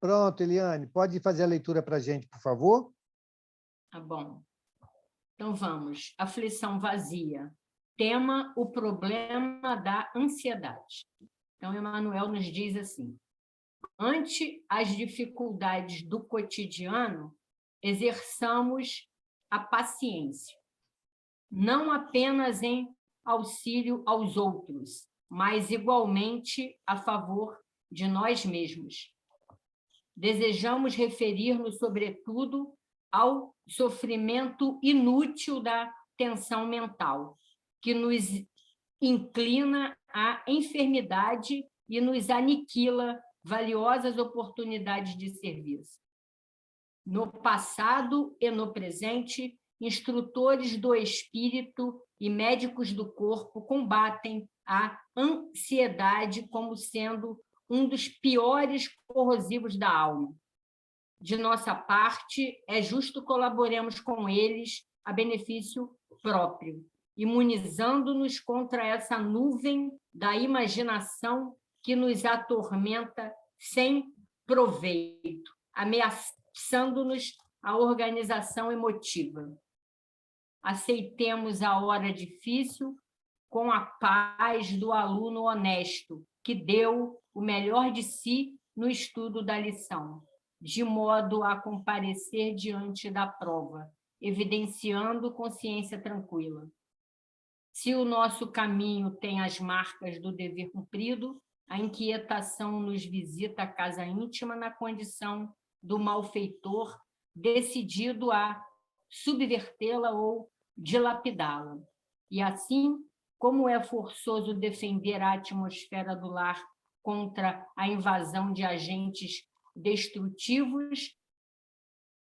Pronto, Eliane, pode fazer a leitura para a gente, por favor? Tá bom. Então, vamos. Aflição vazia. Tema: o problema da ansiedade. Então, Emmanuel nos diz assim: ante as dificuldades do cotidiano, exerçamos a paciência, não apenas em auxílio aos outros, mas igualmente a favor de nós mesmos. Desejamos referir-nos, sobretudo, ao sofrimento inútil da tensão mental, que nos inclina à enfermidade e nos aniquila valiosas oportunidades de serviço. No passado e no presente, instrutores do espírito e médicos do corpo combatem a ansiedade como sendo um dos piores corrosivos da alma. De nossa parte, é justo colaboremos com eles a benefício próprio, imunizando-nos contra essa nuvem da imaginação que nos atormenta sem proveito, ameaçando-nos a organização emotiva. Aceitemos a hora difícil com a paz do aluno honesto, que deu o melhor de si no estudo da lição, de modo a comparecer diante da prova, evidenciando consciência tranquila. Se o nosso caminho tem as marcas do dever cumprido, a inquietação nos visita a casa íntima na condição do malfeitor decidido a subvertê-la ou dilapidá-la. E assim, como é forçoso defender a atmosfera do lar contra a invasão de agentes destrutivos,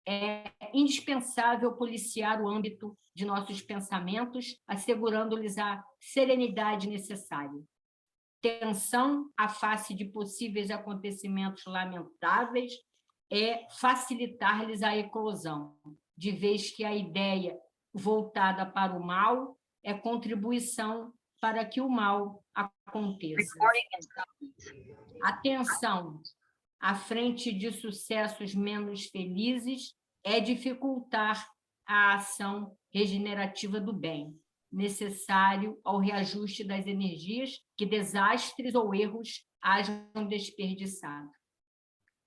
é indispensável policiar o âmbito de nossos pensamentos, assegurando-lhes a serenidade necessária. Tensão à face de possíveis acontecimentos lamentáveis é facilitar-lhes a eclosão, de vez que a ideia voltada para o mal é contribuição para que o mal aconteça. A tensão à frente de sucessos menos felizes é dificultar a ação regenerativa do bem, necessário ao reajuste das energias que desastres ou erros hajam desperdiçado.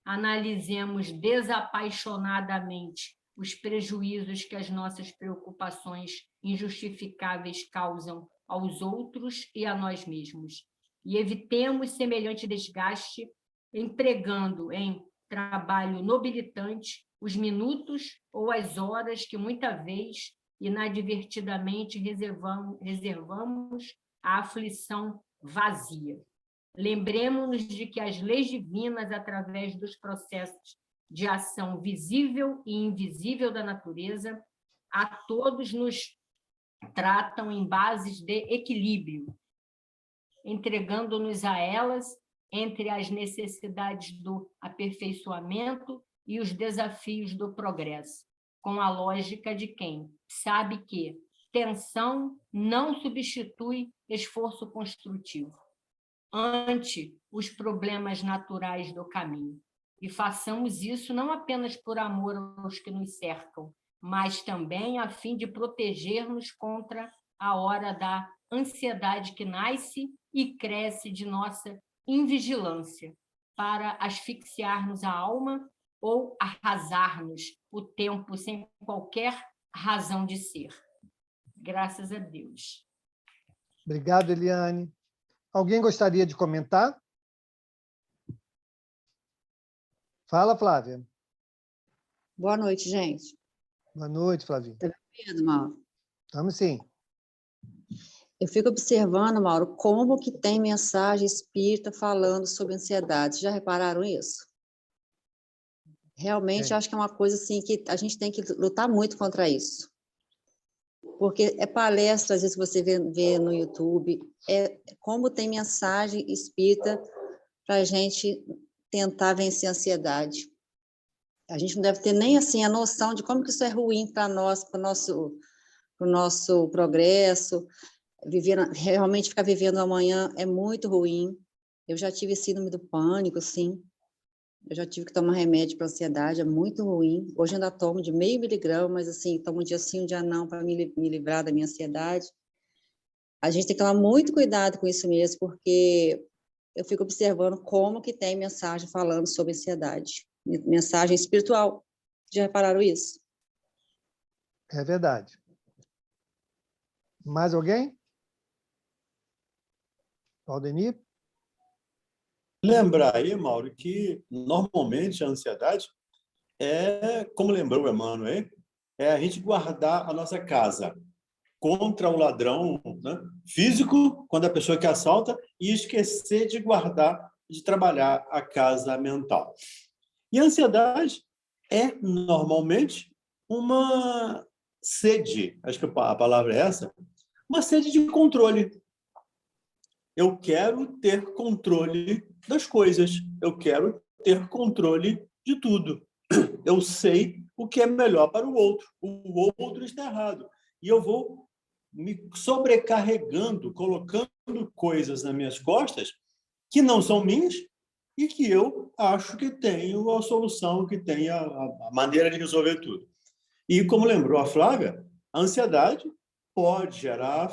Analisemos desapaixonadamente os prejuízos que as nossas preocupações injustificáveis causam aos outros e a nós mesmos, e evitemos semelhante desgaste empregando em trabalho nobilitante os minutos ou as horas que muita vez inadvertidamente reservamos à aflição vazia. Lembremos-nos de que as leis divinas, através dos processos de ação visível e invisível da natureza, a todos nos tratam em bases de equilíbrio, entregando-nos a elas entre as necessidades do aperfeiçoamento e os desafios do progresso, com a lógica de quem sabe que tensão não substitui esforço construtivo ante os problemas naturais do caminho. E façamos isso não apenas por amor aos que nos cercam, mas também a fim de proteger-nos contra a hora da ansiedade que nasce e cresce de nossa invigilância, para asfixiar-nos a alma ou arrasar-nos o tempo sem qualquer razão de ser. Graças a Deus. Obrigado, Eliane. Alguém gostaria de comentar? Fala, Flávia. Boa noite, gente. Boa noite, Flavinha. Está vendo, Mauro? Estamos sim. Eu fico observando, Mauro, como que tem mensagem espírita falando sobre ansiedade. Já repararam isso? Realmente, acho que é uma coisa assim que a gente tem que lutar muito contra isso. Porque é palestra, às vezes você vê no YouTube, como tem mensagem espírita para a gente tentar vencer a ansiedade. A gente não deve ter nem assim a noção de como que isso é ruim para nós, para o nosso progresso. Realmente ficar vivendo amanhã é muito ruim. Eu já tive síndrome do pânico, assim. Eu já tive que tomar remédio para ansiedade, é muito ruim. Hoje ainda tomo de 0,5 miligrama, mas assim, tomo um dia sim, um dia não, para me livrar da minha ansiedade. A gente tem que tomar muito cuidado com isso mesmo, porque eu fico observando como que tem mensagem falando sobre ansiedade. Mensagem espiritual. Já repararam isso? É verdade. Mais alguém? Valdemir? Lembrar aí, Mauro, que normalmente a ansiedade como lembrou o Emmanuel aí, é a gente guardar a nossa casa contra o ladrão, né, físico, quando a pessoa que assalta, e esquecer de guardar, de trabalhar a casa mental. E a ansiedade é, normalmente, uma sede, acho que a palavra é essa, uma sede de controle. Eu quero ter controle das coisas, eu quero ter controle de tudo. Eu sei o que é melhor para o outro está errado. E eu vou me sobrecarregando, colocando coisas nas minhas costas que não são minhas e que eu acho que tenho a solução, que tenho a maneira de resolver tudo. E, como lembrou a Flávia, a ansiedade pode gerar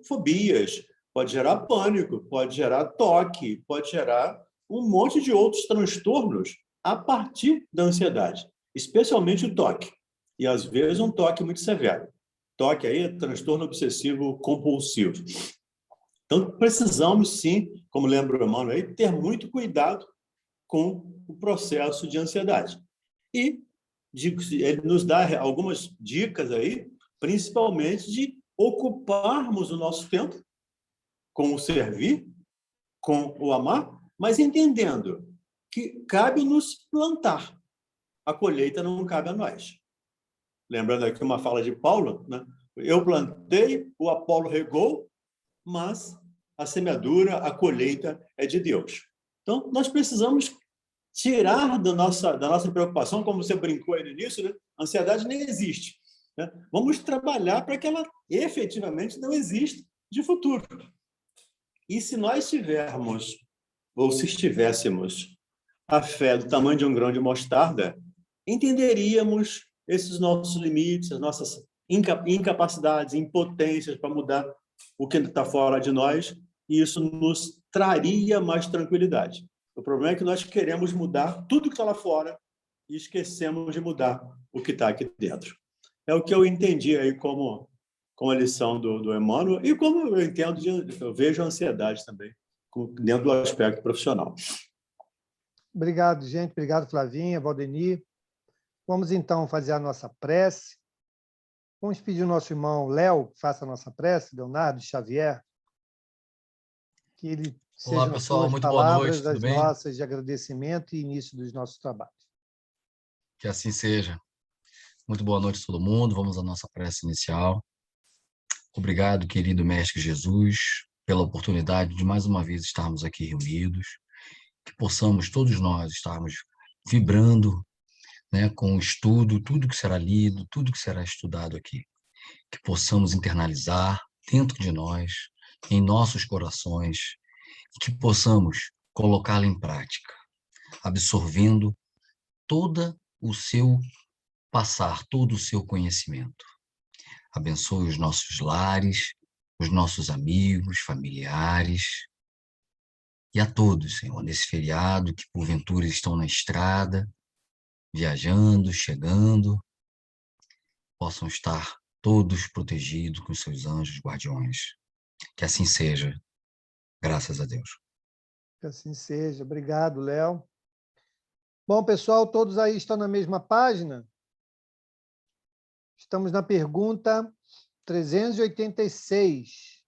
fobias, pode gerar pânico, pode gerar toque, pode gerar um monte de outros transtornos a partir da ansiedade, especialmente o toque. E, às vezes, um toque muito severo. Toque aí é transtorno obsessivo compulsivo. Então, precisamos, sim, como lembra o Emmanuel aí, ter muito cuidado com o processo de ansiedade. E ele nos dá algumas dicas aí, principalmente de ocuparmos o nosso tempo com o servir, com o amar, mas entendendo que cabe-nos plantar. A colheita não cabe a nós. Lembrando aqui uma fala de Paulo, né? Eu plantei, o Apolo regou, mas a semeadura, a colheita é de Deus. Então, nós precisamos tirar da nossa preocupação, como você brincou aí no início, né? A ansiedade nem existe. Né? Vamos trabalhar para que ela efetivamente não exista de futuro. E se nós tivermos, ou se estivéssemos, a fé do tamanho de um grão de mostarda, entenderíamos esses nossos limites, as nossas incapacidades, impotências para mudar o que está fora de nós, e isso nos traria mais tranquilidade. O problema é que nós queremos mudar tudo que está lá fora e esquecemos de mudar o que está aqui dentro. É o que eu entendi aí como a lição do Emmanuel e como eu entendo, eu vejo a ansiedade também dentro do aspecto profissional. Obrigado, gente. Obrigado, Flavinha, Valdemir. Vamos, então, fazer a nossa prece. Vamos pedir ao nosso irmão Léo que faça a nossa prece, Leonardo Xavier, que ele seja Olá, nas pessoal, suas muito boa palavras noite, tudo as bem? nossas de agradecimento e início dos nossos trabalhos. Que assim seja. Muito boa noite a todo mundo. Vamos à nossa prece inicial. Obrigado, querido Mestre Jesus, pela oportunidade de mais uma vez estarmos aqui reunidos, que possamos todos nós estarmos vibrando, né, com o estudo, tudo que será lido, tudo que será estudado aqui, que possamos internalizar dentro de nós, em nossos corações, e que possamos colocá-lo em prática, absorvendo todo o seu passar, todo o seu conhecimento. Abençoe os nossos lares, os nossos amigos, familiares, e a todos, Senhor, nesse feriado que porventura estão na estrada, viajando, chegando, possam estar todos protegidos com seus anjos guardiões. Que assim seja, graças a Deus. Que assim seja. Obrigado, Léo. Bom, pessoal, todos aí estão na mesma página? Estamos na pergunta 386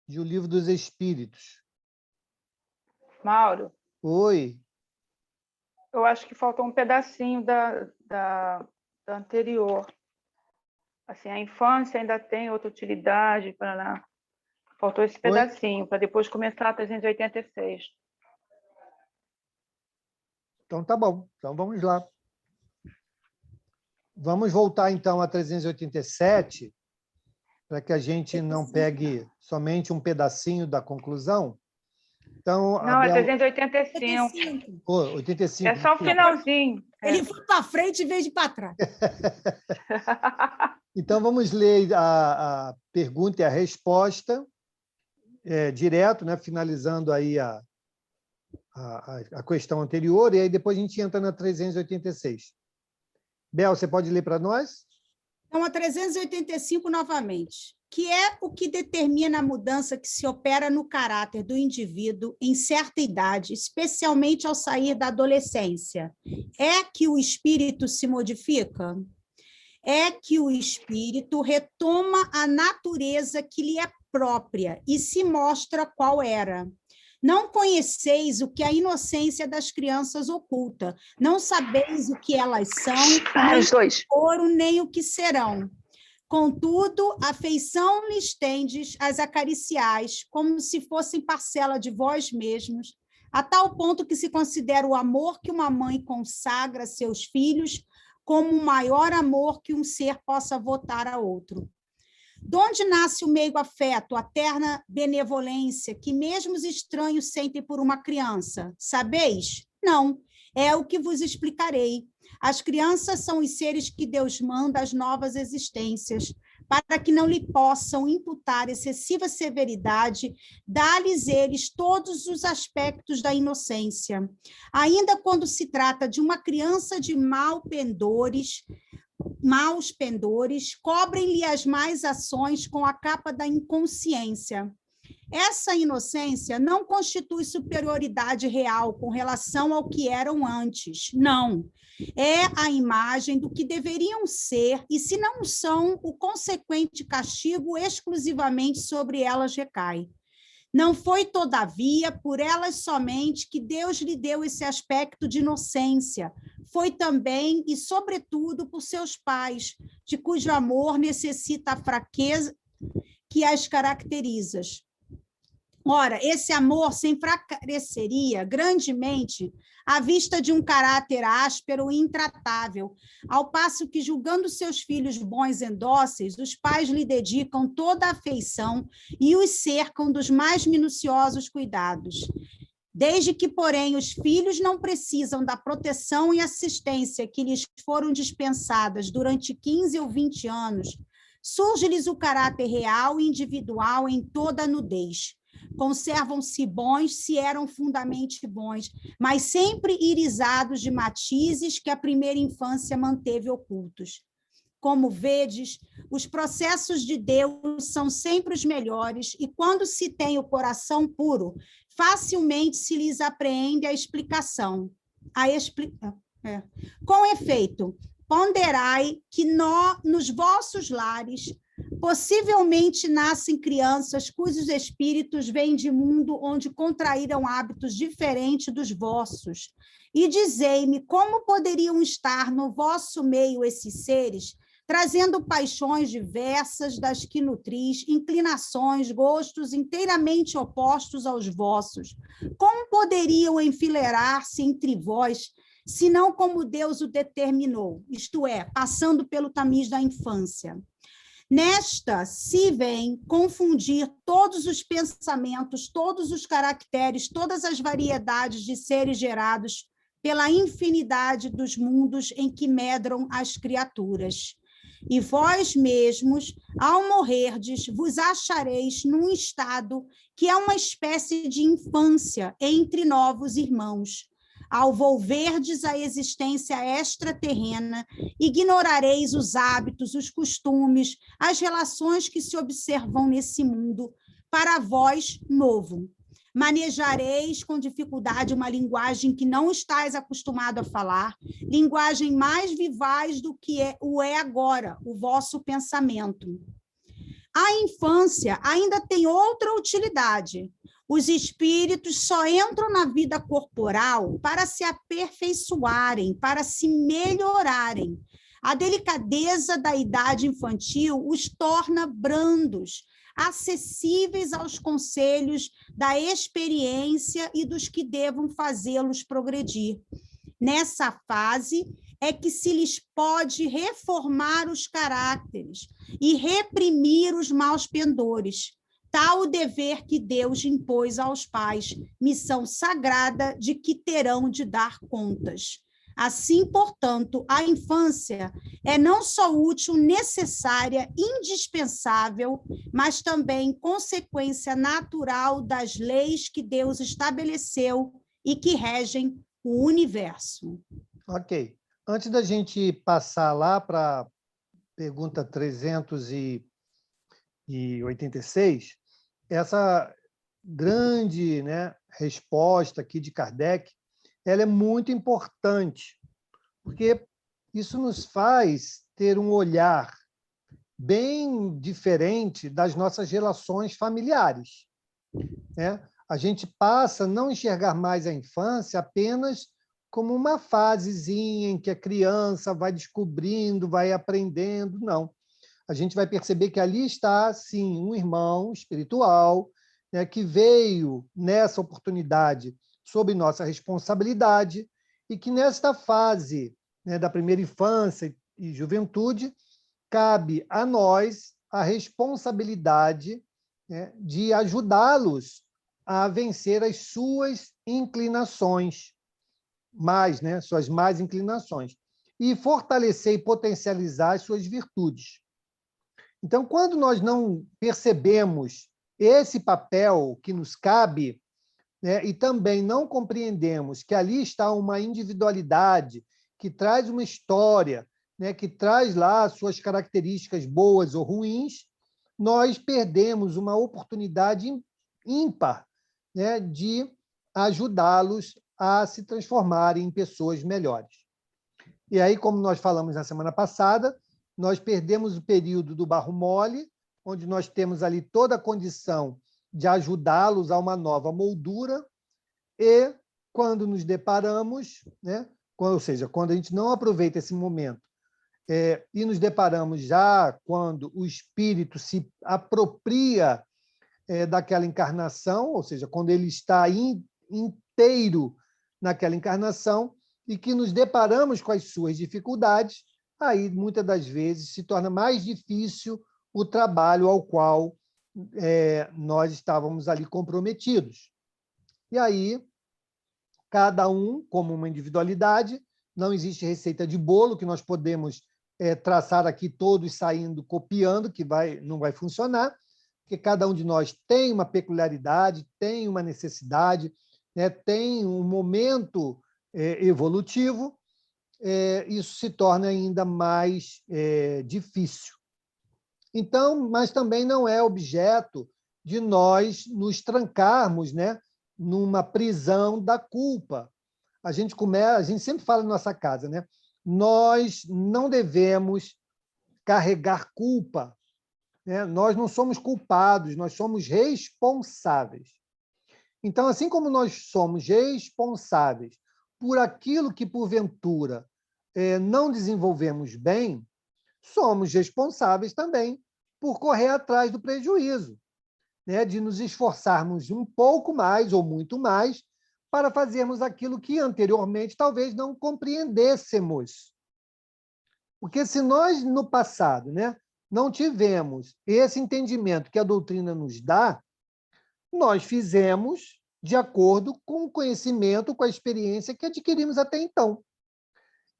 de O Livro dos Espíritos. Mauro, Oi. eu acho que faltou um pedacinho da anterior. Assim, a infância ainda tem outra utilidade para lá. Faltou esse pedacinho, para depois começar a 386. Então, tá bom. Então, vamos lá. Vamos voltar, então, a 387, para que a gente não pegue somente um pedacinho da conclusão. Então, Não, é Abel... 385. 85. É só o finalzinho. Ele foi para frente em vez de para trás. Então, vamos ler a pergunta e a resposta direto, né? Finalizando aí a questão anterior, e aí depois a gente entra na 386. Bel, você pode ler para nós? Então, a 385 novamente, que é o que determina a mudança que se opera no caráter do indivíduo em certa idade, especialmente ao sair da adolescência. É que o espírito se modifica? É que o espírito retoma a natureza que lhe é própria e se mostra qual era. Não conheceis o que a inocência das crianças oculta, não sabeis o que elas são, nem Os dois. foram, nem o que serão. Contudo, afeição lhes tendes, as acariciais, como se fossem parcela de vós mesmos, a tal ponto que se considera o amor que uma mãe consagra a seus filhos como o maior amor que um ser possa votar a outro. De onde nasce o meigo afeto, a terna benevolência que mesmo os estranhos sentem por uma criança? Sabeis? Não, é o que vos explicarei. As crianças são os seres que Deus manda às novas existências, para que não lhe possam imputar excessiva severidade, dá-lhes eles todos os aspectos da inocência. Ainda quando se trata de uma criança de maus pendores, cobrem-lhe as más ações com a capa da inconsciência. Essa inocência não constitui superioridade real com relação ao que eram antes, não. É a imagem do que deveriam ser, e se não são, o consequente castigo exclusivamente sobre elas recai. Não foi, todavia, por elas somente que Deus lhe deu esse aspecto de inocência. Foi também e, sobretudo, por seus pais, de cujo amor necessita a fraqueza que as caracteriza. Ora, esse amor se enfraqueceria grandemente à vista de um caráter áspero e intratável, ao passo que, julgando seus filhos bons e dóceis, os pais lhe dedicam toda a afeição e os cercam dos mais minuciosos cuidados. Desde que, porém, os filhos não precisam da proteção e assistência que lhes foram dispensadas durante 15 ou 20 anos, surge-lhes o caráter real e individual em toda a nudez. Conservam-se bons se eram fundamente bons, mas sempre irisados de matizes que a primeira infância manteve ocultos. Como vedes, os processos de Deus são sempre os melhores, e quando se tem o coração puro, facilmente se lhes apreende a explicação. Com efeito, ponderai que nos vossos lares possivelmente nascem crianças cujos espíritos vêm de mundo onde contraíram hábitos diferentes dos vossos. E dizei-me como poderiam estar no vosso meio esses seres, trazendo paixões diversas das que nutris, inclinações, gostos inteiramente opostos aos vossos. Como poderiam enfileirar-se entre vós, senão como Deus o determinou, isto é, passando pelo tamiz da infância? Nesta se vem confundir todos os pensamentos, todos os caracteres, todas as variedades de seres gerados pela infinidade dos mundos em que medram as criaturas. E vós mesmos, ao morrerdes, vos achareis num estado que é uma espécie de infância entre novos irmãos. Ao volverdes a existência extraterrena, ignorareis os hábitos, os costumes, as relações que se observam nesse mundo, para vós novo. Manejareis com dificuldade uma linguagem que não estáis acostumado a falar, linguagem mais vivaz do que o é agora, o vosso pensamento. A infância ainda tem outra utilidade. Os espíritos só entram na vida corporal para se aperfeiçoarem, para se melhorarem. A delicadeza da idade infantil os torna brandos, acessíveis aos conselhos da experiência e dos que devam fazê-los progredir. Nessa fase é que se lhes pode reformar os caráteres e reprimir os maus pendores. Tal o dever que Deus impôs aos pais, missão sagrada de que terão de dar contas. Assim, portanto, a infância é não só útil, necessária, indispensável, mas também consequência natural das leis que Deus estabeleceu e que regem o universo. Ok. Antes da gente passar lá para a pergunta 386, essa grande, né, resposta aqui de Kardec, ela é muito importante, porque isso nos faz ter um olhar bem diferente das nossas relações familiares, né? A gente passa a não enxergar mais a infância apenas como uma fasezinha em que a criança vai descobrindo, vai aprendendo, não. A gente vai perceber que ali está, sim, um irmão espiritual, né, que veio nessa oportunidade sob nossa responsabilidade e que nesta fase, né, da primeira infância e juventude, cabe a nós a responsabilidade, né, de ajudá-los a vencer as suas inclinações, né, suas más inclinações, e fortalecer e potencializar as suas virtudes. Então, quando nós não percebemos esse papel que nos cabe, né, e também não compreendemos que ali está uma individualidade que traz uma história, né, que traz lá suas características boas ou ruins, nós perdemos uma oportunidade ímpar, né, de ajudá-los a se transformarem em pessoas melhores. E aí, como nós falamos na semana passada, nós perdemos o período do barro mole, onde nós temos ali toda a condição de ajudá-los a uma nova moldura, e quando nos deparamos, né, ou seja, quando a gente não aproveita esse momento, e nos deparamos já quando o espírito se apropria daquela encarnação, ou seja, quando ele está inteiro naquela encarnação, e que nos deparamos com as suas dificuldades, aí, muitas das vezes, se torna mais difícil o trabalho ao qual nós estávamos ali comprometidos. E aí, cada um, como uma individualidade, não existe receita de bolo que nós podemos traçar aqui todos saindo copiando, que não vai funcionar, porque cada um de nós tem uma peculiaridade, tem uma necessidade, né, tem um momento evolutivo, isso se torna ainda mais difícil. Então, mas também não é objeto de nós nos trancarmos, né, numa prisão da culpa. A gente sempre fala na nossa casa, né? Nós não devemos carregar culpa, né? Nós não somos culpados, nós somos responsáveis. Então, assim como nós somos responsáveis por aquilo que, porventura, não desenvolvemos bem, somos responsáveis também por correr atrás do prejuízo, né? De nos esforçarmos um pouco mais ou muito mais para fazermos aquilo que anteriormente talvez não compreendêssemos. Porque se nós, no passado, né, não tivemos esse entendimento que a doutrina nos dá, nós fizemos de acordo com o conhecimento, com a experiência que adquirimos até então.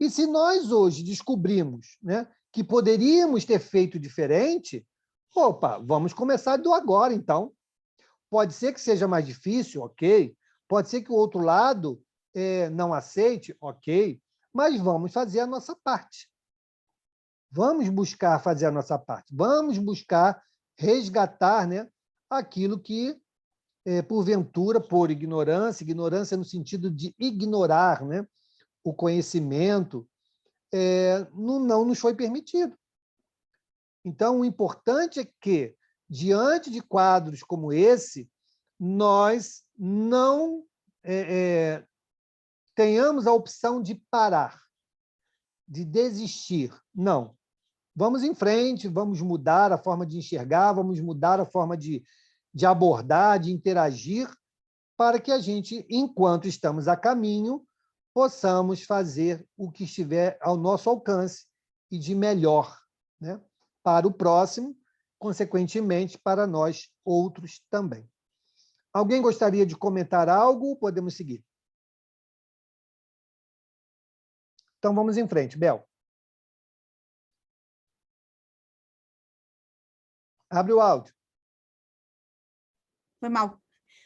E se nós hoje descobrimos, né, que poderíamos ter feito diferente, opa, vamos começar do agora, então. Pode ser que seja mais difícil, ok. Pode ser que o outro lado não aceite, ok. Mas vamos fazer a nossa parte. Vamos buscar fazer a nossa parte. Vamos buscar resgatar, né, aquilo que, porventura, por ignorância no sentido de ignorar, né, o conhecimento, não nos foi permitido. Então, o importante é que, diante de quadros como esse, nós não tenhamos a opção de parar, de desistir. Não. Vamos em frente, vamos mudar a forma de enxergar, vamos mudar a forma de abordar, de interagir, para que a gente, enquanto estamos a caminho, possamos fazer o que estiver ao nosso alcance e de melhor, né, para o próximo, consequentemente, para nós outros também. Alguém gostaria de comentar algo? Podemos seguir. Então, vamos em frente. Bel. Abre o áudio. Foi mal.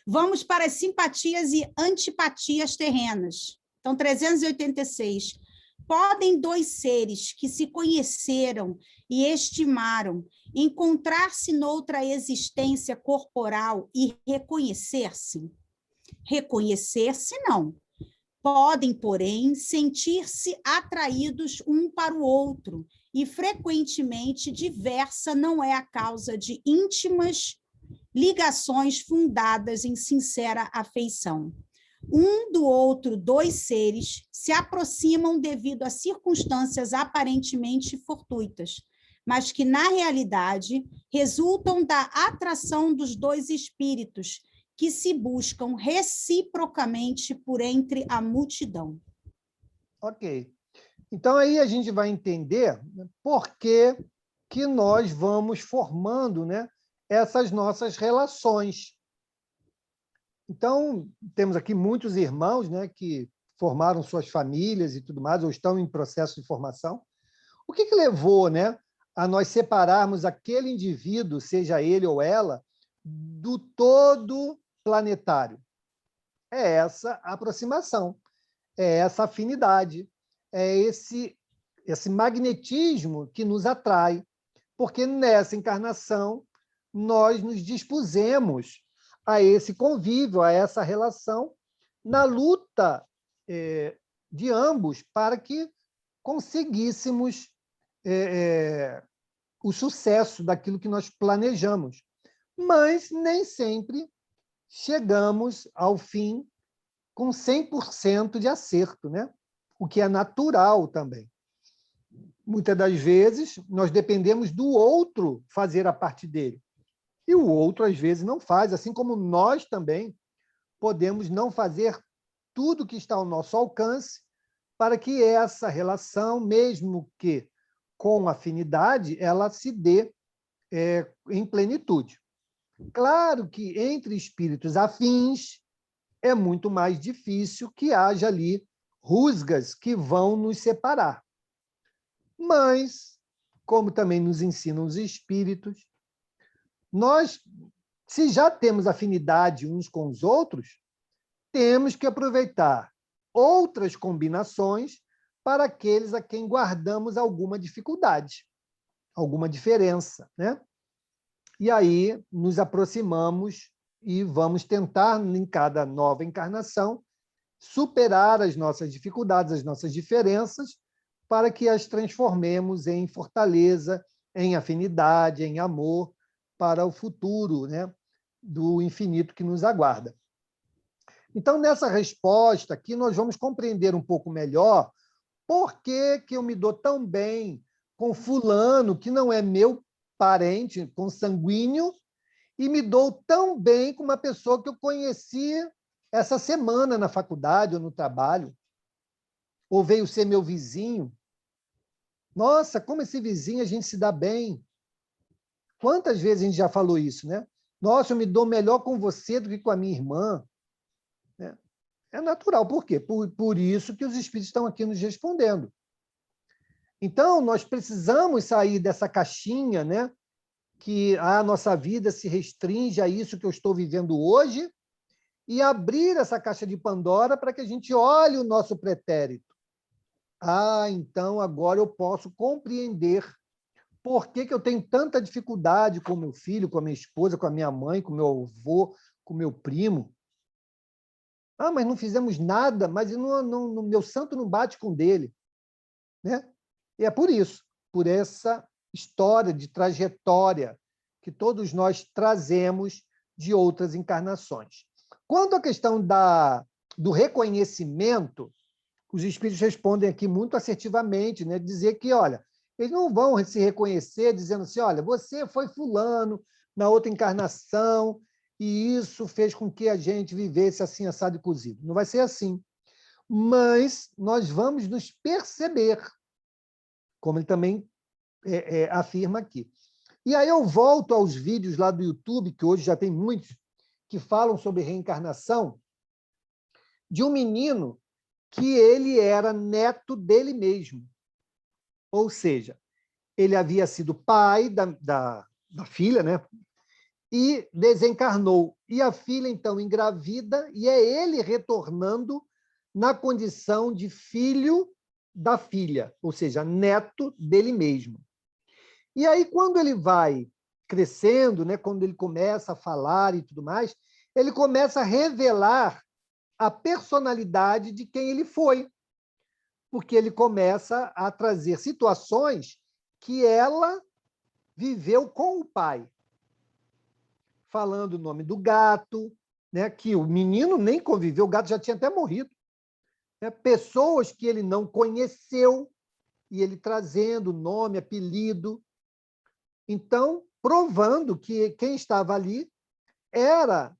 Vamos para as simpatias e antipatias terrenas. Então, 386. Podem dois seres que se conheceram e estimaram encontrar-se noutra existência corporal e reconhecer-se? Reconhecer-se, não. Podem, porém, sentir-se atraídos um para o outro, e frequentemente diversa não é a causa de íntimas ligações fundadas em sincera afeição. Um do outro, dois seres se aproximam devido a circunstâncias aparentemente fortuitas, mas que, na realidade, resultam da atração dos dois espíritos, que se buscam reciprocamente por entre a multidão. Ok. Então, aí a gente vai entender por que nós vamos formando, né, essas nossas relações. Então, temos aqui muitos irmãos, né, que formaram suas famílias e tudo mais, ou estão em processo de formação. O que levou, né, a nós separarmos aquele indivíduo, seja ele ou ela, do todo planetário? É essa aproximação, é essa afinidade, é esse magnetismo que nos atrai, porque nessa encarnação nós nos dispusemos a esse convívio, a essa relação, na luta de ambos para que conseguíssemos o sucesso daquilo que nós planejamos. Mas nem sempre chegamos ao fim com 100% de acerto, né? O que é natural também. Muitas das vezes, nós dependemos do outro fazer a parte dele. E o outro, às vezes, não faz, assim como nós também podemos não fazer tudo que está ao nosso alcance para que essa relação, mesmo que com afinidade, ela se dê em plenitude. Claro que entre espíritos afins é muito mais difícil que haja ali rusgas que vão nos separar. Mas, como também nos ensinam os espíritos, nós, se já temos afinidade uns com os outros, temos que aproveitar outras combinações para aqueles a quem guardamos alguma dificuldade, alguma diferença, né? E aí nos aproximamos e vamos tentar, em cada nova encarnação, superar as nossas dificuldades, as nossas diferenças, para que as transformemos em fortaleza, em afinidade, em amor, para o futuro, né, do infinito que nos aguarda. Então, nessa resposta aqui, nós vamos compreender um pouco melhor por que eu me dou tão bem com fulano, que não é meu parente, consanguíneo, e me dou tão bem com uma pessoa que eu conheci essa semana na faculdade ou no trabalho, ou veio ser meu vizinho. Nossa, como esse vizinho a gente se dá bem. Quantas vezes a gente já falou isso, né? Nossa, eu me dou melhor com você do que com a minha irmã. É natural. Por quê? Por isso que os espíritos estão aqui nos respondendo. Então, nós precisamos sair dessa caixinha, né? Que a nossa vida se restringe a isso que eu estou vivendo hoje, e abrir essa caixa de Pandora para que a gente olhe o nosso pretérito. Então agora eu posso compreender por que eu tenho tanta dificuldade com meu filho, com a minha esposa, com a minha mãe, com meu avô, com meu primo. Mas não fizemos nada, mas meu santo não bate com o dele. Né? E é por isso, por essa história de trajetória que todos nós trazemos de outras encarnações. Quanto à questão do reconhecimento, os espíritos respondem aqui muito assertivamente, né? Dizer que, olha, eles não vão se reconhecer dizendo assim, olha, você foi fulano na outra encarnação e isso fez com que a gente vivesse assim, assado e cozido. Não vai ser assim. Mas nós vamos nos perceber, como ele também afirma aqui. E aí eu volto aos vídeos lá do YouTube, que hoje já tem muitos, que falam sobre reencarnação, de um menino que ele era neto dele mesmo. Ou seja, ele havia sido pai da filha, né? E desencarnou. E a filha, então, engravida, e é ele retornando na condição de filho da filha, ou seja, neto dele mesmo. E aí, quando ele vai crescendo, né, quando ele começa a falar e tudo mais, ele começa a revelar a personalidade de quem ele foi, porque ele começa a trazer situações que ela viveu com o pai. Falando o nome do gato, né, que o menino nem conviveu, o gato já tinha até morrido. Né, pessoas que ele não conheceu, e ele trazendo nome, apelido. Então, provando que quem estava ali era,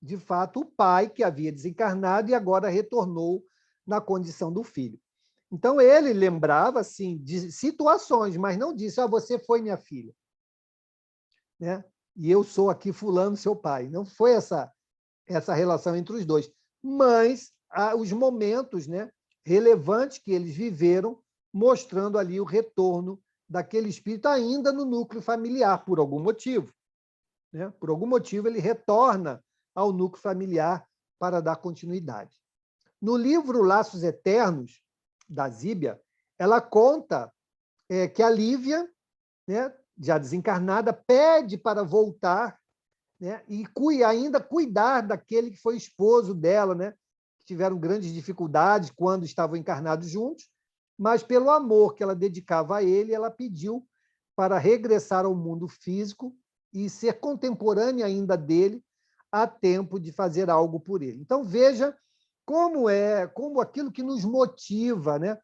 de fato, o pai que havia desencarnado e agora retornou na condição do filho. Então, ele lembrava assim, de situações, mas não disse, você foi minha filha. Né? E eu sou aqui fulano, seu pai. Não foi essa relação entre os dois. Mas os momentos, né, relevantes que eles viveram, mostrando ali o retorno daquele espírito ainda no núcleo familiar, por algum motivo. Né? Por algum motivo, ele retorna ao núcleo familiar para dar continuidade. No livro Laços Eternos, da Zíbia, ela conta que a Lívia, né, já desencarnada, pede para voltar, né, e ainda cuidar daquele que foi esposo dela, né, que tiveram grandes dificuldades quando estavam encarnados juntos, mas pelo amor que ela dedicava a ele, ela pediu para regressar ao mundo físico e ser contemporânea ainda dele, a tempo de fazer algo por ele. Então, veja como aquilo que nos motiva, né,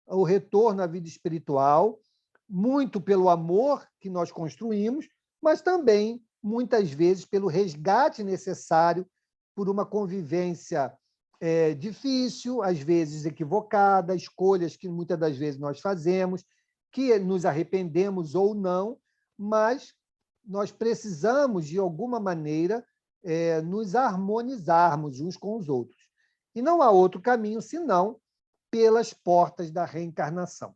o retorno à vida espiritual, muito pelo amor que nós construímos, mas também, muitas vezes, pelo resgate necessário por uma convivência difícil, às vezes equivocada, escolhas que muitas das vezes nós fazemos, que nos arrependemos ou não, mas nós precisamos, de alguma maneira, nos harmonizarmos uns com os outros. E não há outro caminho senão pelas portas da reencarnação.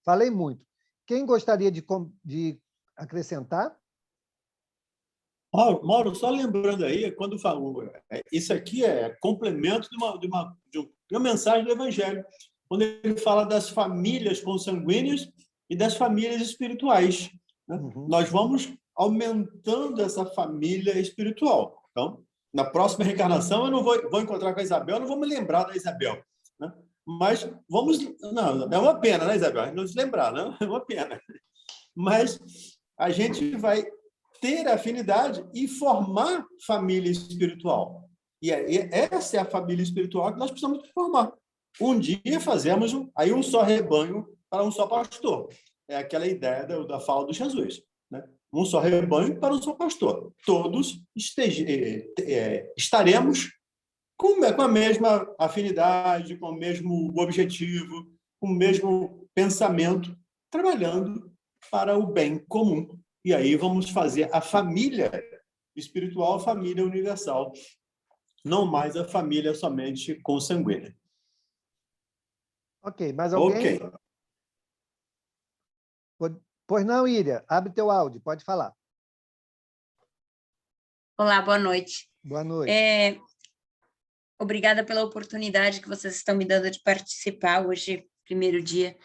Falei muito. Quem gostaria de acrescentar? Mauro, só lembrando aí, quando falou, isso aqui é complemento de uma mensagem do Evangelho, quando ele fala das famílias consanguíneas e das famílias espirituais. Né? Uhum. Nós vamos aumentando essa família espiritual. Então, na próxima reencarnação, eu não vou encontrar com a Isabel, não vou me lembrar da Isabel. Né? Mas vamos... Não, é uma pena, né, Isabel? Não se lembrar, não? É uma pena. Mas a gente vai ter afinidade e formar família espiritual. E essa é a família espiritual que nós precisamos formar. Um dia fazemos um só rebanho para um só pastor. É aquela ideia da fala de Jesus. Né? Um só rebanho para um só pastor. Todos estaremos com a mesma afinidade, com o mesmo objetivo, com o mesmo pensamento, trabalhando para o bem comum. E aí vamos fazer a família espiritual, a família universal, não mais a família somente consanguínea. Ok, mais alguém? Ok. Pois não, Íria, abre teu áudio, pode falar. Olá, boa noite. Boa noite. Obrigada pela oportunidade que vocês estão me dando de participar hoje, primeiro dia.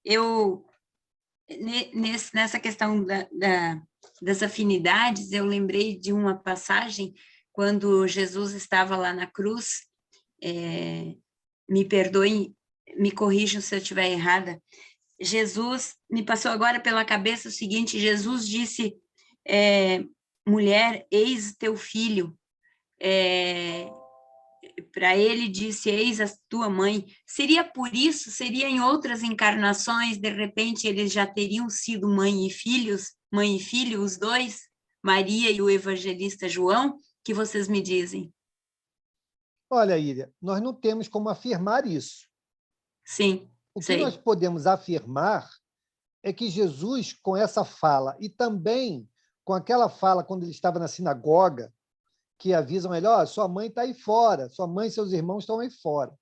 Eu, nessa questão das afinidades, eu lembrei de uma passagem quando Jesus estava lá na cruz, me perdoem, me corrijam se eu estiver errada. Jesus, me passou agora pela cabeça o seguinte: Jesus disse, mulher, eis teu filho. Para ele disse, eis a tua mãe. Seria por isso, seria em outras encarnações, de repente eles já teriam sido mãe e filho, os dois, Maria e o evangelista João, que vocês me dizem? Olha, Íria, nós não temos como afirmar isso. Sim, O que sei. nós podemos afirmar é que Jesus, com essa fala, e também com aquela fala quando ele estava na sinagoga, que avisam ele, ó, sua mãe está aí fora, sua mãe e seus irmãos estão aí fora.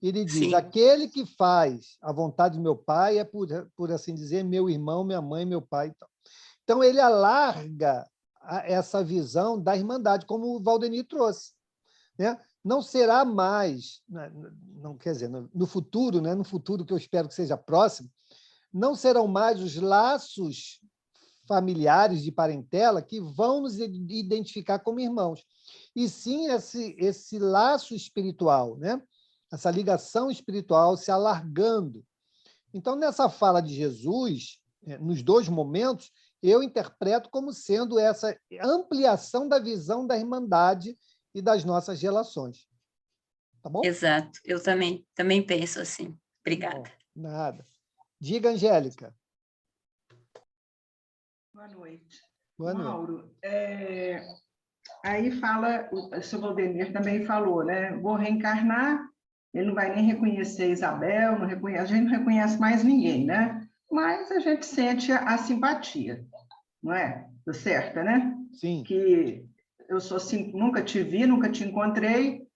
Ele diz, Sim. aquele que faz a vontade do meu pai é, por assim dizer, meu irmão, minha mãe, meu pai. Então, ele alarga essa visão da irmandade, como o Valdeni trouxe. Né? Não será mais, não quer dizer, no futuro, né? No futuro que eu espero que seja próximo, não serão mais os laços familiares de parentela que vão nos identificar como irmãos, e sim esse laço espiritual, né? Essa ligação espiritual se alargando. Então, nessa fala de Jesus, nos dois momentos, eu interpreto como sendo essa ampliação da visão da irmandade e das nossas relações. Tá bom? Exato, eu também penso assim. Obrigada. Bom, nada. Diga, Angélica. Boa noite. Boa noite. Mauro, aí fala, o seu Valdemir também falou, né? Vou reencarnar, ele não vai nem reconhecer Isabel, a gente não reconhece mais ninguém, né? Mas a gente sente a simpatia, não é? Tô certa, né? Sim. Que eu sou nunca te vi, nunca te encontrei,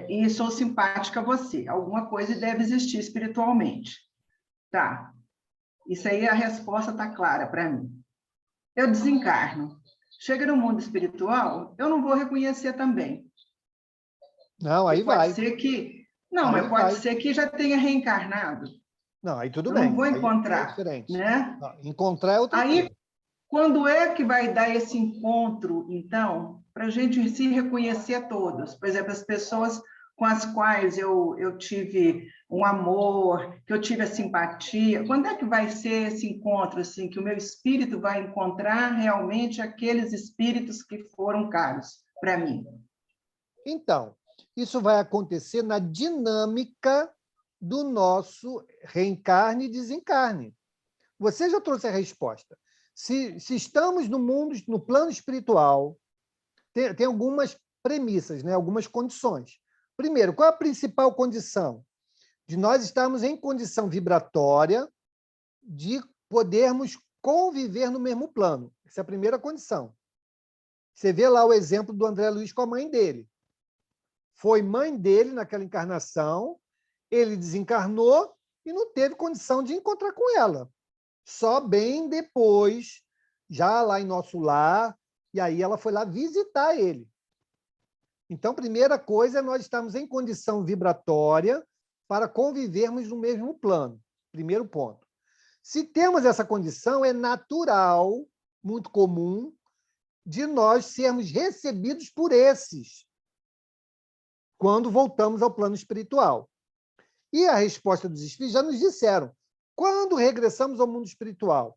e sou simpática a você. Alguma coisa deve existir espiritualmente. Tá. Isso aí, a resposta está clara para mim. Eu desencarno. Chega no mundo espiritual, eu não vou reconhecer também. Não, aí pode vai. Ser que... Não, aí mas pode vai. ser que já tenha reencarnado. Não, aí tudo eu bem. Não vou aí encontrar, é diferente. né? Não, encontrar é outra Aí, coisa. quando é que vai dar esse encontro, então, para a gente se reconhecer todos? Por exemplo, as pessoas com as quais eu tive um amor, que eu tive a simpatia. Quando é que vai ser esse encontro, assim, que o meu espírito vai encontrar realmente aqueles espíritos que foram caros para mim? Então, isso vai acontecer na dinâmica do nosso reencarne e desencarne. Você já trouxe a resposta. Se estamos no mundo, no plano espiritual, tem algumas premissas, né? Algumas condições. Primeiro, qual é a principal condição? De nós estarmos em condição vibratória de podermos conviver no mesmo plano. Essa é a primeira condição. Você vê lá o exemplo do André Luiz com a mãe dele. Foi mãe dele naquela encarnação, ele desencarnou e não teve condição de encontrar com ela. Só bem depois, já lá em nosso lar, e aí ela foi lá visitar ele. Então, primeira coisa é nós estarmos em condição vibratória para convivermos no mesmo plano. Primeiro ponto. Se temos essa condição, é natural, muito comum, de nós sermos recebidos por esses, quando voltamos ao plano espiritual. E a resposta dos espíritos já nos disseram, quando regressamos ao mundo espiritual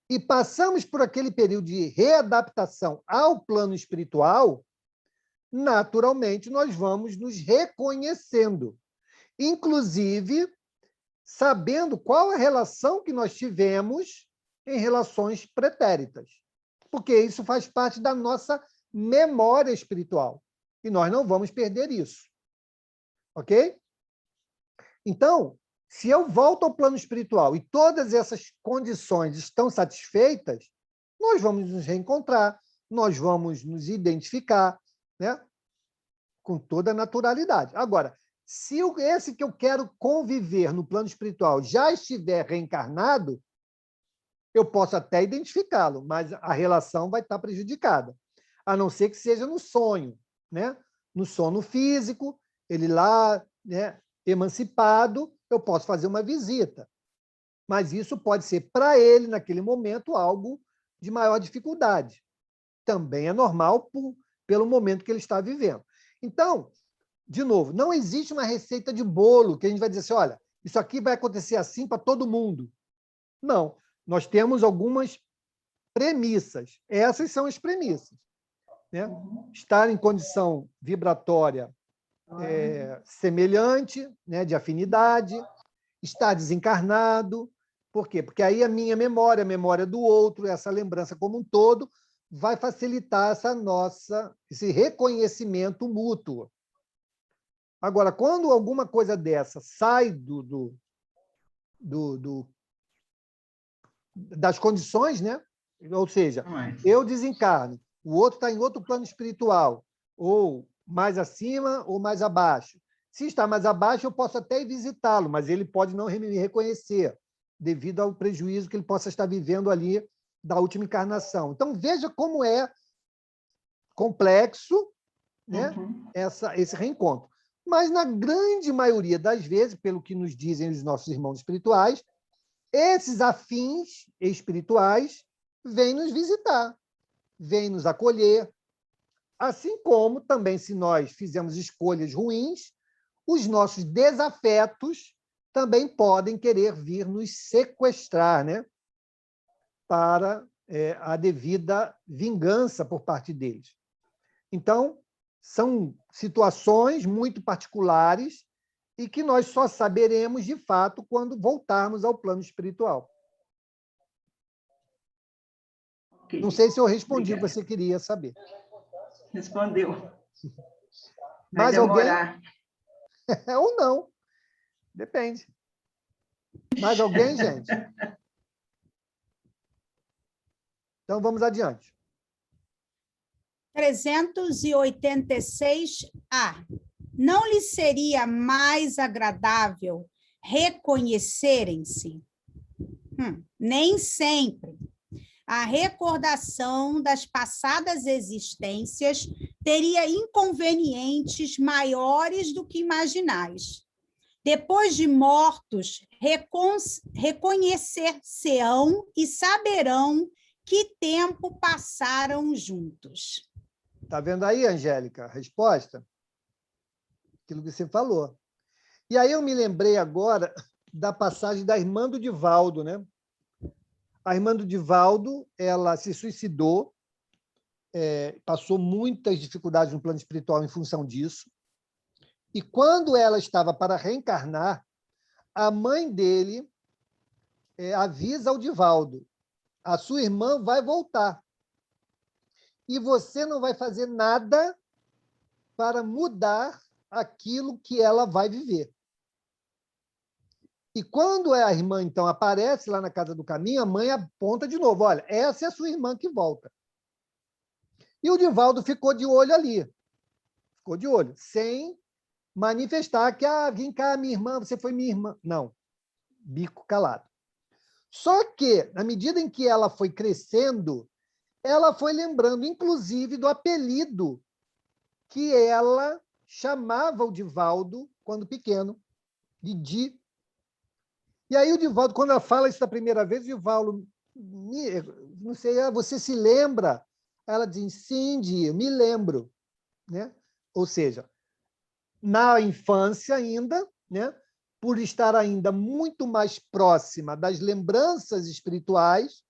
e passamos por aquele período de readaptação ao plano espiritual, naturalmente nós vamos nos reconhecendo, inclusive sabendo qual a relação que nós tivemos em relações pretéritas, porque isso faz parte da nossa memória espiritual, e nós não vamos perder isso. Ok? Então, se eu volto ao plano espiritual e todas essas condições estão satisfeitas, nós vamos nos reencontrar, nós vamos nos identificar, né? Com toda a naturalidade. Agora, se esse que eu quero conviver no plano espiritual já estiver reencarnado, eu posso até identificá-lo, mas a relação vai estar prejudicada, a não ser que seja no sonho, né? No sono físico, ele lá, né, emancipado, eu posso fazer uma visita. Mas isso pode ser, para ele, naquele momento, algo de maior dificuldade. Também é normal pelo momento que ele está vivendo. Então, de novo, não existe uma receita de bolo que a gente vai dizer assim, olha, isso aqui vai acontecer assim para todo mundo. Não. Nós temos algumas premissas. Essas são as premissas. Né? Estar em condição vibratória semelhante, né, de afinidade, estar desencarnado. Por quê? Porque aí a minha memória, a memória do outro, essa lembrança como um todo, vai facilitar esse reconhecimento mútuo. Agora, quando alguma coisa dessa sai do das condições, né? Ou seja, Não é? eu desencarno, o outro está em outro plano espiritual, ou mais acima ou mais abaixo. Se está mais abaixo, eu posso até ir visitá-lo, mas ele pode não me reconhecer, devido ao prejuízo que ele possa estar vivendo ali da última encarnação. Então, veja como é complexo, né, esse reencontro. Mas, na grande maioria das vezes, pelo que nos dizem os nossos irmãos espirituais, esses afins espirituais vêm nos visitar, vêm nos acolher, assim como também, se nós fizermos escolhas ruins, os nossos desafetos também podem querer vir nos sequestrar, né, para a devida vingança por parte deles. Então, são situações muito particulares e que nós só saberemos, de fato, quando voltarmos ao plano espiritual. Ok. Não sei se eu respondi o que Obrigada. você queria saber. Respondeu. Vai Mais alguém? demorar. Ou não. Depende. Mais alguém, gente? Então, vamos adiante. 386A. Não lhe seria mais agradável reconhecerem-se? Nem sempre. A recordação das passadas existências teria inconvenientes maiores do que imaginais. Depois de mortos, reconhecer-se-ão e saberão que tempo passaram juntos. Está vendo aí, Angélica, a resposta? Aquilo que você falou. E aí eu me lembrei agora da passagem da irmã do Divaldo, né? A irmã do Divaldo, ela se suicidou, passou muitas dificuldades no plano espiritual em função disso. E quando ela estava para reencarnar, a mãe dele avisa ao Divaldo: a sua irmã vai voltar. E você não vai fazer nada para mudar aquilo que ela vai viver. E quando a irmã, então, aparece lá na Casa do Caminho, a mãe aponta de novo: olha, essa é a sua irmã que volta. E o Divaldo ficou de olho ali. Ficou de olho, sem manifestar que, vem cá, minha irmã, você foi minha irmã. Não, bico calado. Só que, na medida em que ela foi crescendo, ela foi lembrando, inclusive, do apelido que ela chamava o Divaldo, quando pequeno, de Di. E aí o Divaldo, quando ela fala isso da primeira vez, o Divaldo, não sei, você se lembra? Ela diz, sim, Di, me lembro. Né? Ou seja, na infância ainda, né? Por estar ainda muito mais próxima das lembranças espirituais,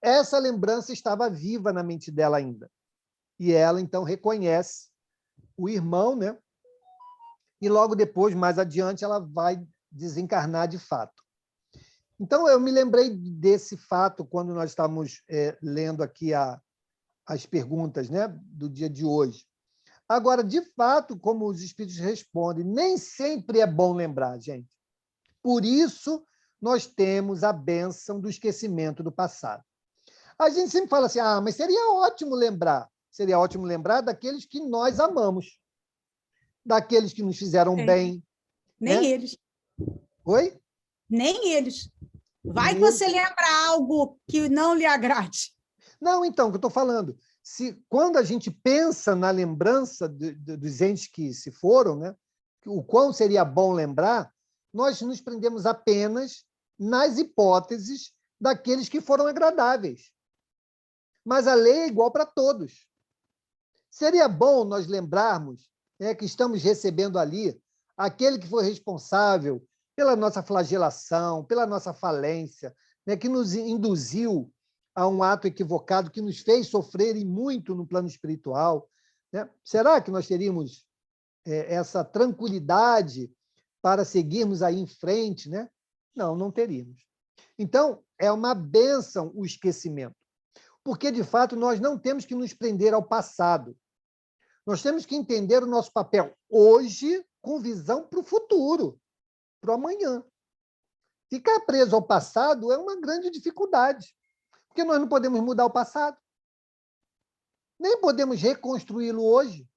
essa lembrança estava viva na mente dela ainda. E ela, então, reconhece o irmão, né? E logo depois, mais adiante, ela vai desencarnar de fato. Então, eu me lembrei desse fato quando nós estávamos lendo aqui as perguntas, né, do dia de hoje. Agora, de fato, como os espíritos respondem, nem sempre é bom lembrar, gente. Por isso, nós temos a bênção do esquecimento do passado. A gente sempre fala assim, mas seria ótimo lembrar. Seria ótimo lembrar daqueles que nós amamos, daqueles que nos fizeram bem. Nem né? eles. Oi? Nem eles. Vai que Nem você lembra algo que não lhe agrade. Não, então, o que eu estou falando, quando a gente pensa na lembrança dos entes que se foram, né, o quão seria bom lembrar, nós nos prendemos apenas nas hipóteses daqueles que foram agradáveis. Mas a lei é igual para todos. Seria bom nós lembrarmos, né, que estamos recebendo ali aquele que foi responsável pela nossa flagelação, pela nossa falência, né, que nos induziu a um ato equivocado, que nos fez sofrer e muito no plano espiritual. Né? Será que nós teríamos essa tranquilidade para seguirmos aí em frente? Né? Não, não teríamos. Então, é uma bênção o esquecimento, porque, de fato, nós não temos que nos prender ao passado. Nós temos que entender o nosso papel hoje com visão para o futuro, para o amanhã. Ficar preso ao passado é uma grande dificuldade, porque nós não podemos mudar o passado, nem podemos reconstruí-lo hoje.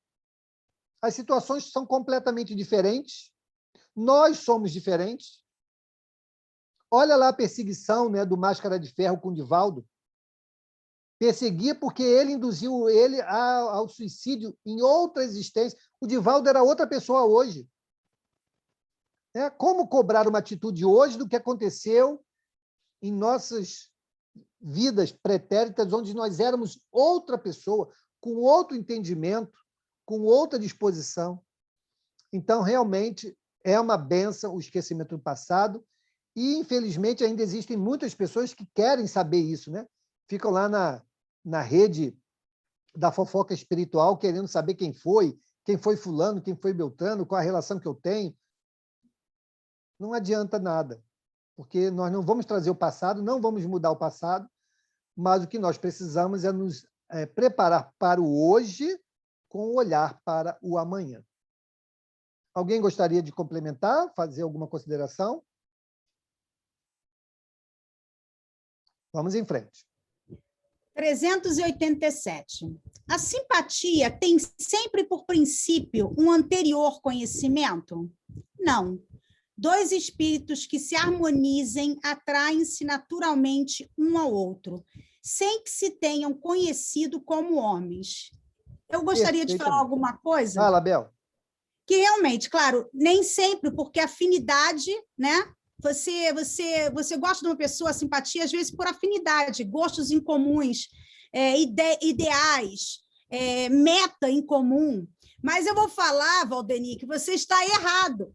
As situações são completamente diferentes, nós somos diferentes. Olha lá a perseguição, né, do Máscara de Ferro com o Divaldo. Perseguia porque ele induziu ele ao suicídio em outra existência. O Divaldo era outra pessoa hoje. Como cobrar uma atitude hoje do que aconteceu em nossas vidas pretéritas, onde nós éramos outra pessoa, com outro entendimento, com outra disposição? Então, realmente, é uma bênção o esquecimento do passado e, infelizmente, ainda existem muitas pessoas que querem saber isso, né? Ficam lá na rede da fofoca espiritual querendo saber quem foi fulano, quem foi Beltrano, qual a relação que eu tenho. Não adianta nada, porque nós não vamos trazer o passado, não vamos mudar o passado, mas o que nós precisamos é nos preparar para o hoje com o olhar para o amanhã. Alguém gostaria de complementar, fazer alguma consideração? Vamos em frente. 387. A simpatia tem sempre por princípio um anterior conhecimento? Não. Dois espíritos que se harmonizem atraem-se naturalmente um ao outro, sem que se tenham conhecido como homens. Eu gostaria de falar alguma coisa. Fala, Bel. Que realmente, claro, nem sempre, porque afinidade, né? Você gosta de uma pessoa, simpatia, às vezes por afinidade, gostos em comuns, ideais, meta em comum. Mas eu vou falar, Valdenir, que você está errado.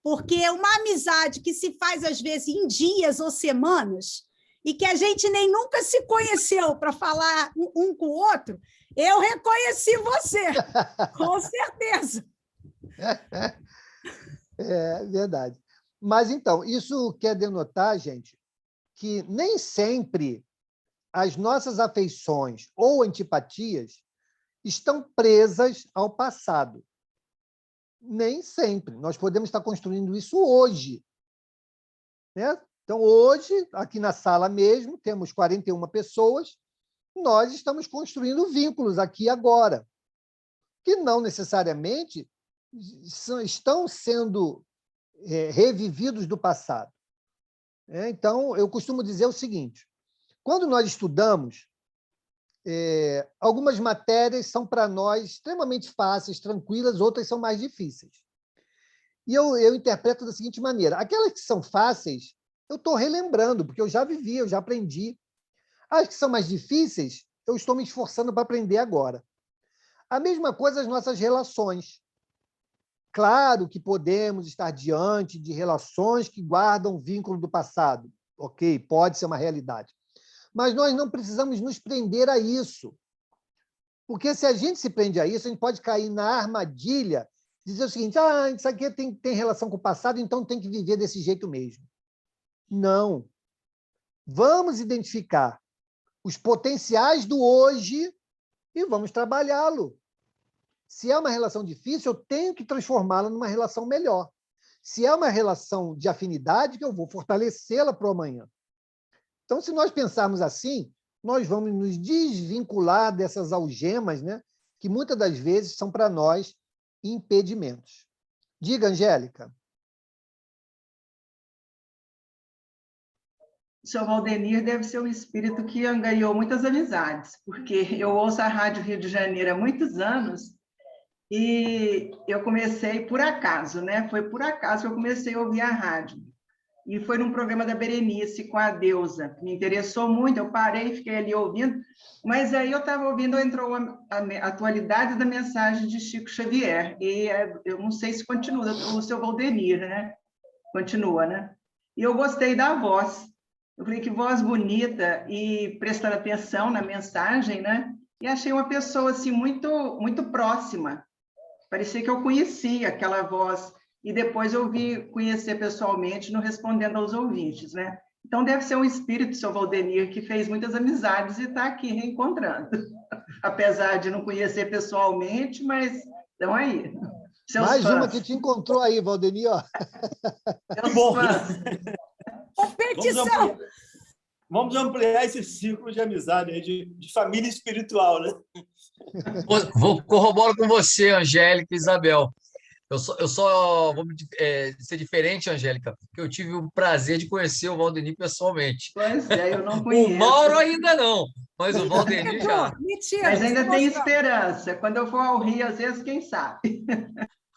Porque uma amizade que se faz, às vezes, em dias ou semanas, e que a gente nem nunca se conheceu para falar um com o outro, eu reconheci você, com certeza. É verdade. Mas, então, isso quer denotar, gente, que nem sempre as nossas afeições ou antipatias estão presas ao passado. Nem sempre. Nós podemos estar construindo isso hoje. Né? Então, hoje, aqui na sala mesmo, temos 41 pessoas, nós estamos construindo vínculos aqui e agora, que não necessariamente estão sendo revividos do passado. Então, eu costumo dizer o seguinte, quando nós estudamos, algumas matérias são para nós extremamente fáceis, tranquilas, outras são mais difíceis. E eu interpreto da seguinte maneira, aquelas que são fáceis, eu estou relembrando, porque eu já vivi, eu já aprendi. As que são mais difíceis, eu estou me esforçando para aprender agora. A mesma coisa as nossas relações. Claro que podemos estar diante de relações que guardam vínculo do passado. Ok, pode ser uma realidade. Mas nós não precisamos nos prender a isso. Porque se a gente se prende a isso, a gente pode cair na armadilha de dizer o seguinte, isso aqui tem relação com o passado, então tem que viver desse jeito mesmo. Não. Vamos identificar os potenciais do hoje e vamos trabalhá-lo. Se é uma relação difícil, eu tenho que transformá-la numa relação melhor. Se é uma relação de afinidade, eu vou fortalecê-la para o amanhã. Então, se nós pensarmos assim, nós vamos nos desvincular dessas algemas, né, que muitas das vezes são para nós impedimentos. Diga, Angélica. O seu Valdenir deve ser um espírito que angariou muitas amizades, porque eu ouço a Rádio Rio de Janeiro há muitos anos e eu comecei por acaso, né? Foi por acaso que eu comecei a ouvir a rádio. E foi num programa da Berenice com a Deusa. Me interessou muito, eu parei, fiquei ali ouvindo, mas aí eu estava ouvindo, entrou a atualidade da mensagem de Chico Xavier, e eu não sei se continua, o seu Valdenir, né? Continua, né? E eu gostei da voz. Eu falei que voz bonita e prestando atenção na mensagem, né? E achei uma pessoa assim muito muito próxima. Parecia que eu conhecia aquela voz e depois eu vi conhecer pessoalmente no Respondendo aos Ouvintes, né? Então deve ser um espírito, seu Valdenir, que fez muitas amizades e está aqui reencontrando. Apesar de não conhecer pessoalmente, mas estão aí. Seus Mais fãs. uma que te encontrou aí, Valdeni, ó. Seus bom. fãs. Competição! Vamos ampliar esse círculo de amizade aí, de família espiritual, né? Vou corroborar com você, Angélica e Isabel. Eu só vou ser diferente, Angélica, porque eu tive o prazer de conhecer o Valdeni pessoalmente. Pois é, eu não O conheço. Mauro ainda não, mas o Valdeni já. Edu, mentira. Mas você ainda tem mostrou. esperança. Quando eu for ao Rio, às vezes, quem sabe?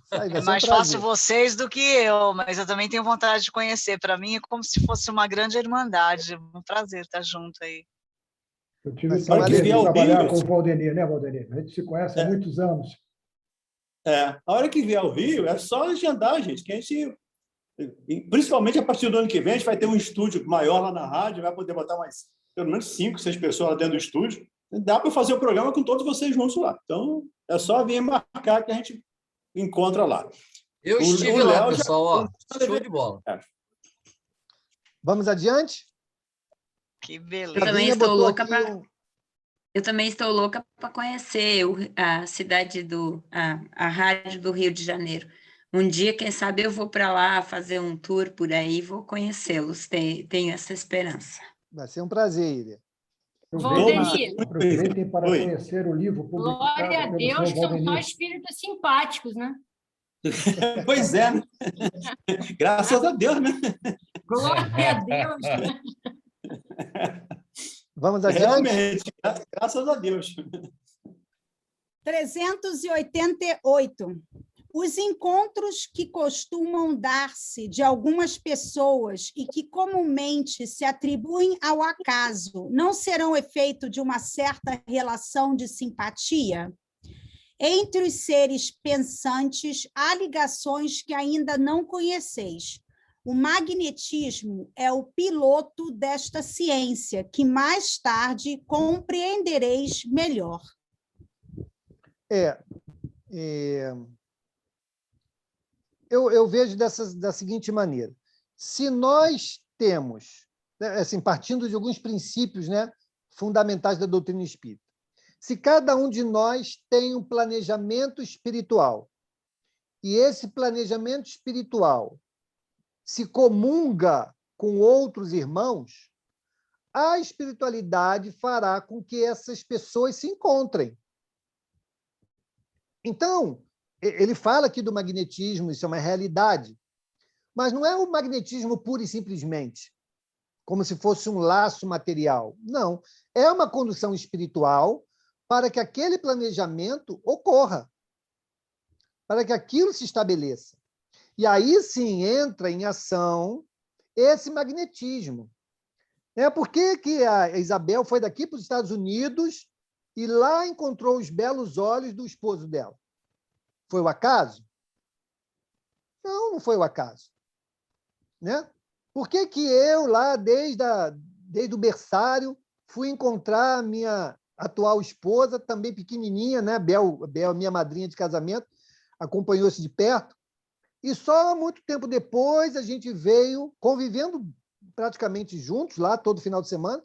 Isso aí, vai É ser um mais prazer. fácil vocês do que eu, mas eu também tenho vontade de conhecer. Para mim é como se fosse uma grande irmandade. Um prazer estar junto aí. Eu tive Vai o ser uma prazer de alegria. trabalhar com o Valdeni, né, Valdeni? A gente se conhece há É. muitos anos. A hora que vier ao Rio, é só agendar, gente, que a gente, principalmente a partir do ano que vem, a gente vai ter um estúdio maior lá na rádio, vai poder botar pelo menos 5, 6 pessoas lá dentro do estúdio. Dá para fazer o programa com todos vocês juntos lá. Então, é só vir marcar que a gente encontra lá. Eu O estive lá, Léo já- pessoal, ó, show de bola. Vamos adiante? Que Eu beleza. também Flavinha estou botou louca aqui para Eu também estou louca para conhecer a cidade a rádio do Rio de Janeiro. Um dia, quem sabe, eu vou para lá fazer um tour por aí, vou conhecê-los. Tenho essa esperança. Vai ser um prazer, Iria. Valdeni, Aproveitem para Oi. conhecer o livro publicado glória a pelo Deus, senhor que são só Valdeni. espíritos simpáticos, né? Pois é, né? Graças a Deus, né? Glória a Deus. Né? Vamos adiante? Realmente, graças a Deus. 388. Os encontros que costumam dar-se de algumas pessoas e que comumente se atribuem ao acaso não serão efeito de uma certa relação de simpatia? Entre os seres pensantes, há ligações que ainda não conheceis. O magnetismo é o piloto desta ciência, que mais tarde compreendereis melhor. Eu vejo da seguinte maneira. Se nós temos, né, assim, partindo de alguns princípios, né, fundamentais da doutrina espírita, se cada um de nós tem um planejamento espiritual, e esse planejamento espiritual se comunga com outros irmãos, a espiritualidade fará com que essas pessoas se encontrem. Então, ele fala aqui do magnetismo, isso é uma realidade, mas não é o magnetismo pura e simplesmente, como se fosse um laço material. Não, é uma condução espiritual para que aquele planejamento ocorra, para que aquilo se estabeleça. E aí sim entra em ação esse magnetismo. Por que a Isabel foi daqui para os Estados Unidos e lá encontrou os belos olhos do esposo dela? Foi o acaso? Não, não foi o acaso. Né? Por que eu, lá, desde o berçário, fui encontrar a minha atual esposa, também pequenininha, né? Bel, minha madrinha de casamento, acompanhou-se de perto, e só muito tempo depois a gente veio, convivendo praticamente juntos, lá, todo final de semana,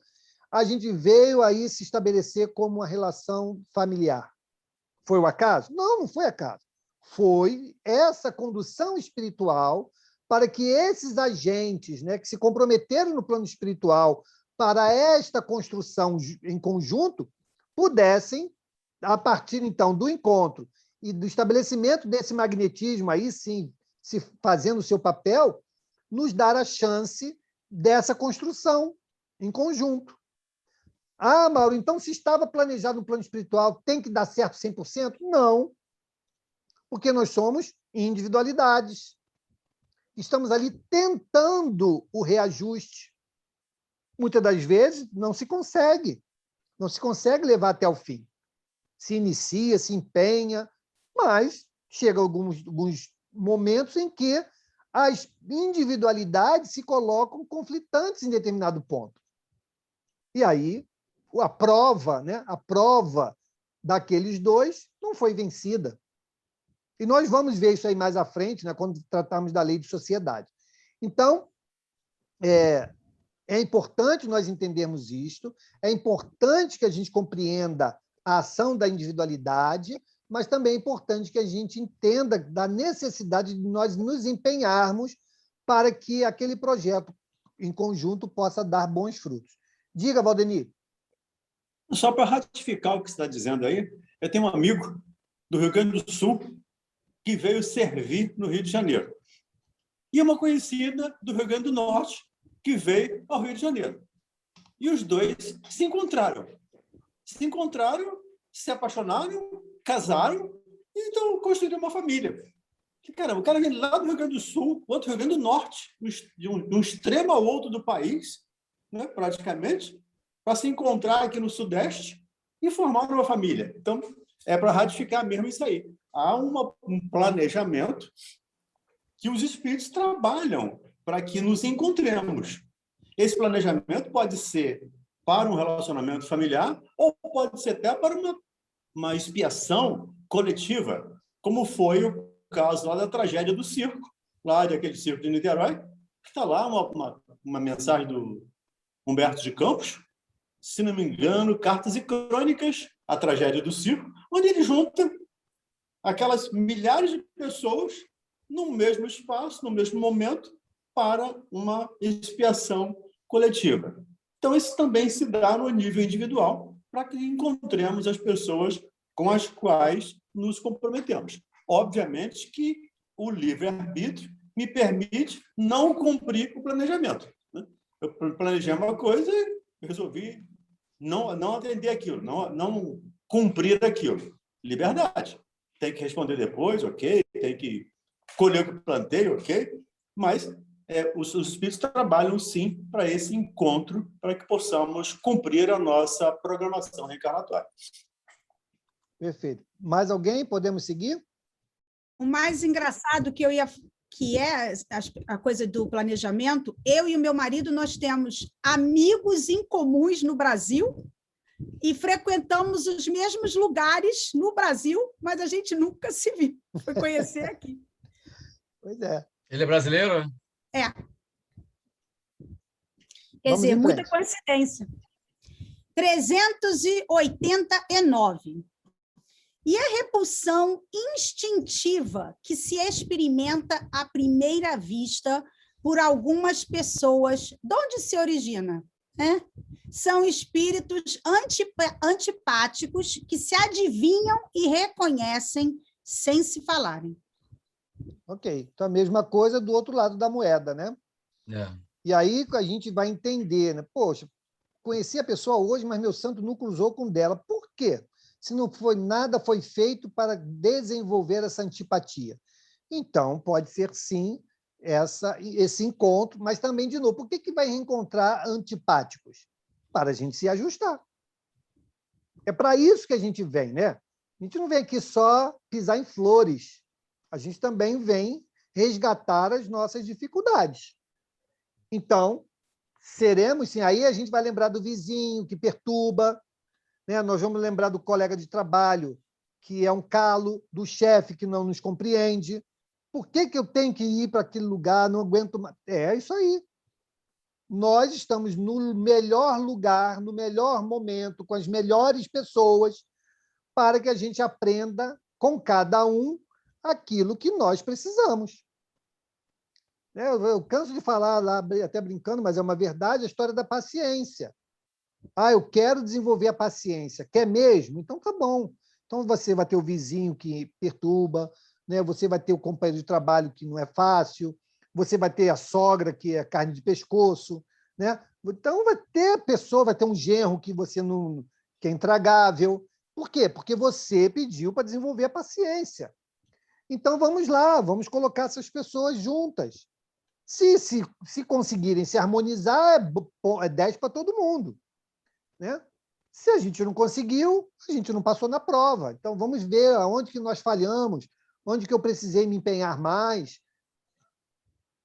a gente veio aí se estabelecer como uma relação familiar. Foi o acaso? Não, não foi acaso. Foi essa condução espiritual para que esses agentes, né, que se comprometeram no plano espiritual para esta construção em conjunto, pudessem, a partir, então, do encontro e do estabelecimento desse magnetismo, aí sim, se fazendo o seu papel, nos dar a chance dessa construção em conjunto. Ah, Mauro, então se estava planejado no plano espiritual, tem que dar certo 100%? Não, porque nós somos individualidades. Estamos ali tentando o reajuste. Muitas das vezes não se consegue levar até o fim. Se inicia, se empenha, mas chega alguns momentos em que as individualidades se colocam conflitantes em determinado ponto. E aí, a prova daqueles dois não foi vencida. E nós vamos ver isso aí mais à frente, né, quando tratarmos da lei de sociedade. Então, é importante nós entendermos isto, é importante que a gente compreenda a ação da individualidade, mas também é importante que a gente entenda da necessidade de nós nos empenharmos para que aquele projeto em conjunto possa dar bons frutos. Diga, Valdeni. Só para ratificar o que você está dizendo aí, eu tenho um amigo do Rio Grande do Sul que veio servir no Rio de Janeiro. E uma conhecida do Rio Grande do Norte que veio ao Rio de Janeiro. E os dois se encontraram. Se apaixonaram, casaram, e então construíram uma família. Caramba, o cara vem lá do Rio Grande do Sul, o outro Rio Grande do Norte, de um extremo ao outro do país, né, praticamente, para se encontrar aqui no Sudeste e formar uma família. Então, é para ratificar mesmo isso aí. Há um planejamento que os espíritos trabalham para que nos encontremos. Esse planejamento pode ser para um relacionamento familiar ou pode ser até para uma expiação coletiva, como foi o caso lá da tragédia do circo, lá daquele circo de Niterói. Está lá uma mensagem do Humberto de Campos, se não me engano, Cartas e Crônicas, a tragédia do circo, onde ele junta aquelas milhares de pessoas no mesmo espaço, no mesmo momento, para uma expiação coletiva. Então, isso também se dá no nível individual, para que encontremos as pessoas com as quais nos comprometemos. Obviamente que o livre-arbítrio me permite não cumprir o planejamento. Eu planejei uma coisa e resolvi não atender aquilo, não cumprir aquilo. Liberdade. Tem que responder depois, ok? Tem que colher o que plantei, ok? Mas os espíritos trabalham, sim, para esse encontro, para que possamos cumprir a nossa programação reencarnatória. Perfeito. Mais alguém? Podemos seguir? O mais engraçado que é a coisa do planejamento, eu e o meu marido, nós temos amigos em comuns no Brasil e frequentamos os mesmos lugares no Brasil, mas a gente nunca se viu. Foi conhecer aqui. Pois é. Ele é brasileiro? É. Quer dizer, muita coincidência. 389. E a repulsão instintiva que se experimenta à primeira vista por algumas pessoas, de onde se origina? São espíritos antipáticos que se adivinham e reconhecem sem se falarem. Ok. Então, a mesma coisa do outro lado da moeda, né? E aí a gente vai entender, né? Poxa, conheci a pessoa hoje, mas meu santo não cruzou com o dela. Por quê? Se não foi nada foi feito para desenvolver essa antipatia. Então, pode ser, sim, esse encontro, mas também, de novo, por que vai reencontrar antipáticos? Para a gente se ajustar. É para isso que a gente vem, né? A gente não vem aqui só pisar em flores. A gente também vem resgatar as nossas dificuldades. Então, seremos, sim, aí a gente vai lembrar do vizinho que perturba, né? Nós vamos lembrar do colega de trabalho, que é um calo, do chefe que não nos compreende. Por que eu tenho que ir para aquele lugar? Não aguento mais. É isso aí. Nós estamos no melhor lugar, no melhor momento, com as melhores pessoas, para que a gente aprenda com cada um aquilo que nós precisamos. Eu canso de falar lá, até brincando, mas é uma verdade, a história da paciência. Eu quero desenvolver a paciência. Quer mesmo? Então, tá bom. Então, você vai ter o vizinho que perturba, né? Você vai ter o companheiro de trabalho que não é fácil, você vai ter a sogra que é carne de pescoço, né? Então, vai ter pessoa, vai ter um genro que você não que é intragável. Por quê? Porque você pediu para desenvolver a paciência. Então, vamos lá, vamos colocar essas pessoas juntas. Se conseguirem se harmonizar, é 10 para todo mundo, né? Se a gente não conseguiu, a gente não passou na prova. Então, vamos ver aonde que nós falhamos, onde que eu precisei me empenhar mais.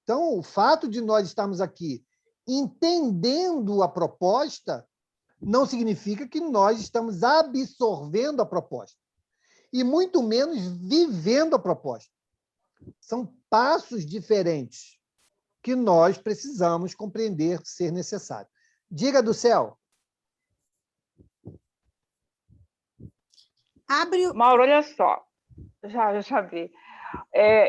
Então, o fato de nós estarmos aqui entendendo a proposta não significa que nós estamos absorvendo a proposta, e muito menos vivendo a proposta. São passos diferentes que nós precisamos compreender ser necessário. Diga, do céu. Abre. Mauro, olha só. Já vi.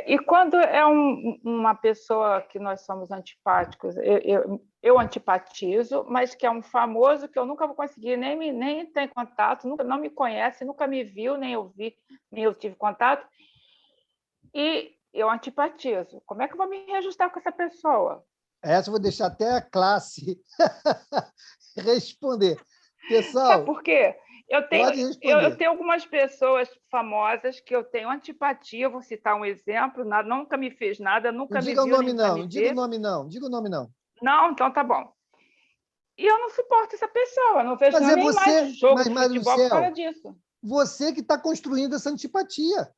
E quando é uma pessoa que nós somos antipáticos, eu antipatizo, mas que é um famoso que eu nunca vou conseguir nem ter contato, nunca, não me conhece, nunca me viu, nem eu tive contato, e eu antipatizo. Como é que eu vou me reajustar com essa pessoa? Essa eu vou deixar até a classe responder. Pessoal, Sabe por quê? pode Eu responder. tenho algumas pessoas famosas que eu tenho antipatia, vou citar um exemplo, nunca me fez nada, nunca Não me diga o viu, nome, nem vai não. me Não diga o ver. nome, não. Diga o nome, não. Não, então tá bom. E eu não suporto essa pessoa, não vejo Mas é nem mais você, jogo de mas futebol por causa Lucel, disso. você que está construindo essa antipatia.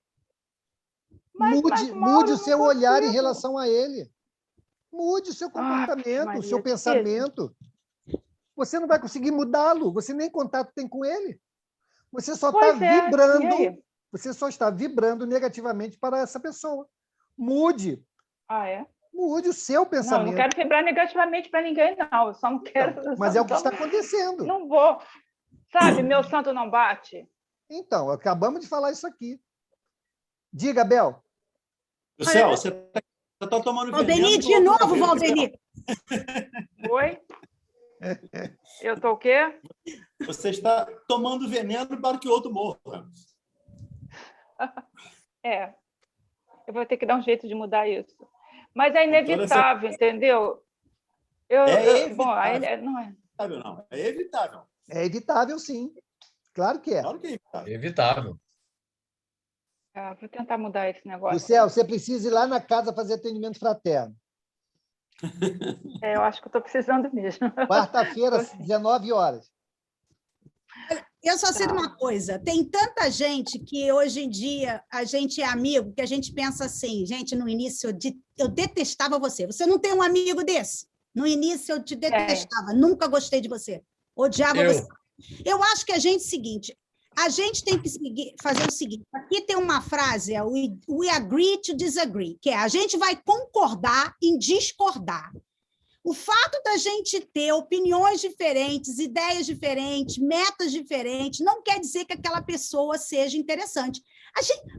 Mas, Mude Mauro, o eu seu não olhar em consigo. relação a ele. Mude o seu comportamento, Maria, o seu difícil. pensamento. Você não vai conseguir mudá-lo, você nem contato tem com ele. Você só está Pois é, e vibrando, aí? você só está vibrando negativamente para essa pessoa. Mude, É? mude o seu Não, eu pensamento. não quero vibrar negativamente para ninguém, não. Eu só não quero. Então, mas é o que está acontecendo. Não vou. Sabe, meu santo não bate. Então, acabamos de falar isso aqui. Diga, Bel. Lucel, você está tomando Valdeni, veneno de do novo, governo, Valdeni. Oi? Eu tô o quê? Você está tomando veneno para que o outro morra. Eu vou ter que dar um jeito de mudar isso. Mas é inevitável, entendeu? Bom, não é. Não, é evitável. É evitável, sim. Claro que é. Claro que é evitável. Evitável. Vou tentar mudar esse negócio. Lucel, você precisa ir lá na casa fazer atendimento fraterno. Eu acho que eu estou precisando mesmo. Quarta-feira, 19 horas. Eu só sei de uma coisa, tem tanta gente que hoje em dia a gente é amigo, que a gente pensa assim, gente, no início eu detestava você. Você não tem um amigo desse? No início eu te detestava, nunca gostei de você, odiava você. Eu acho que a gente tem que fazer o seguinte, aqui tem uma frase, we agree to disagree, que é a gente vai concordar em discordar. O fato da gente ter opiniões diferentes, ideias diferentes, metas diferentes, não quer dizer que aquela pessoa seja interessante.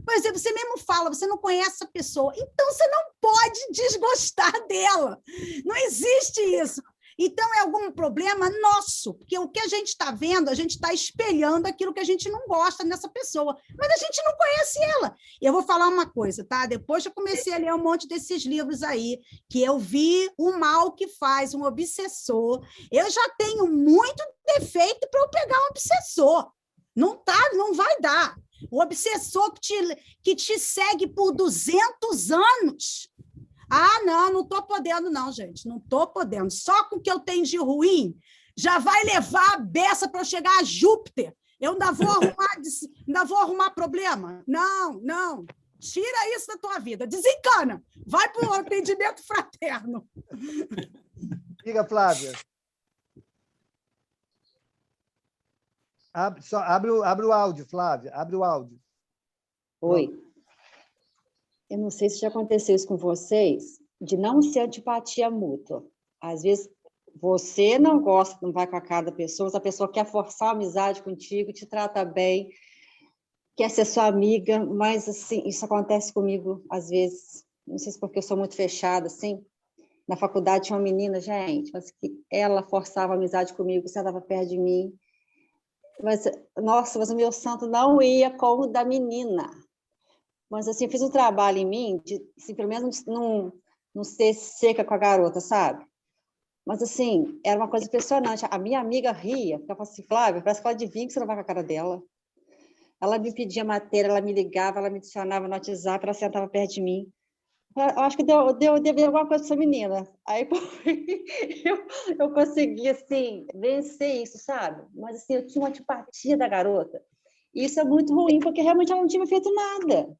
Por exemplo, você mesmo fala, você não conhece a pessoa, então você não pode desgostar dela. Não existe isso. Então, é algum problema nosso, porque o que a gente está vendo, a gente está espelhando aquilo que a gente não gosta nessa pessoa, mas a gente não conhece ela. E eu vou falar uma coisa, tá? Depois eu comecei a ler um monte desses livros aí, que eu vi o mal que faz um obsessor. Eu já tenho muito defeito para eu pegar um obsessor. Não vai dar. O obsessor que te segue por 200 anos... não estou podendo, não, gente. Não estou podendo. Só com o que eu tenho de ruim, já vai levar a beça para eu chegar a Júpiter. Eu ainda vou arrumar problema? Não. Tira isso da tua vida. Desencana. Vai para o atendimento fraterno. Diga, Flávia. Abre o áudio, Flávia. Abre o áudio. Oi. Eu não sei se já aconteceu isso com vocês, de não ser antipatia mútua. Às vezes, você não gosta, não vai com a cara da pessoa, mas a pessoa quer forçar a amizade contigo, te trata bem, quer ser sua amiga, mas, assim, isso acontece comigo, às vezes, não sei se porque eu sou muito fechada, assim. Na faculdade tinha uma menina, gente, mas que ela forçava a amizade comigo, sentava perto de mim. Mas o meu santo não ia como o da menina. Mas, assim, eu fiz um trabalho em mim, de, assim, pelo menos não ser seca com a garota, sabe? Mas, assim, era uma coisa impressionante. A minha amiga ria, ficava assim, Flávia, parece que ela adivinha que você não vai com a cara dela. Ela me pedia matéria, ela me ligava, ela me adicionava no WhatsApp, ela sentava perto de mim. Eu acho que devi alguma coisa para essa menina. Aí eu consegui, assim, vencer isso, sabe? Mas, assim, eu tinha uma antipatia da garota. E isso é muito ruim, porque realmente ela não tinha feito nada.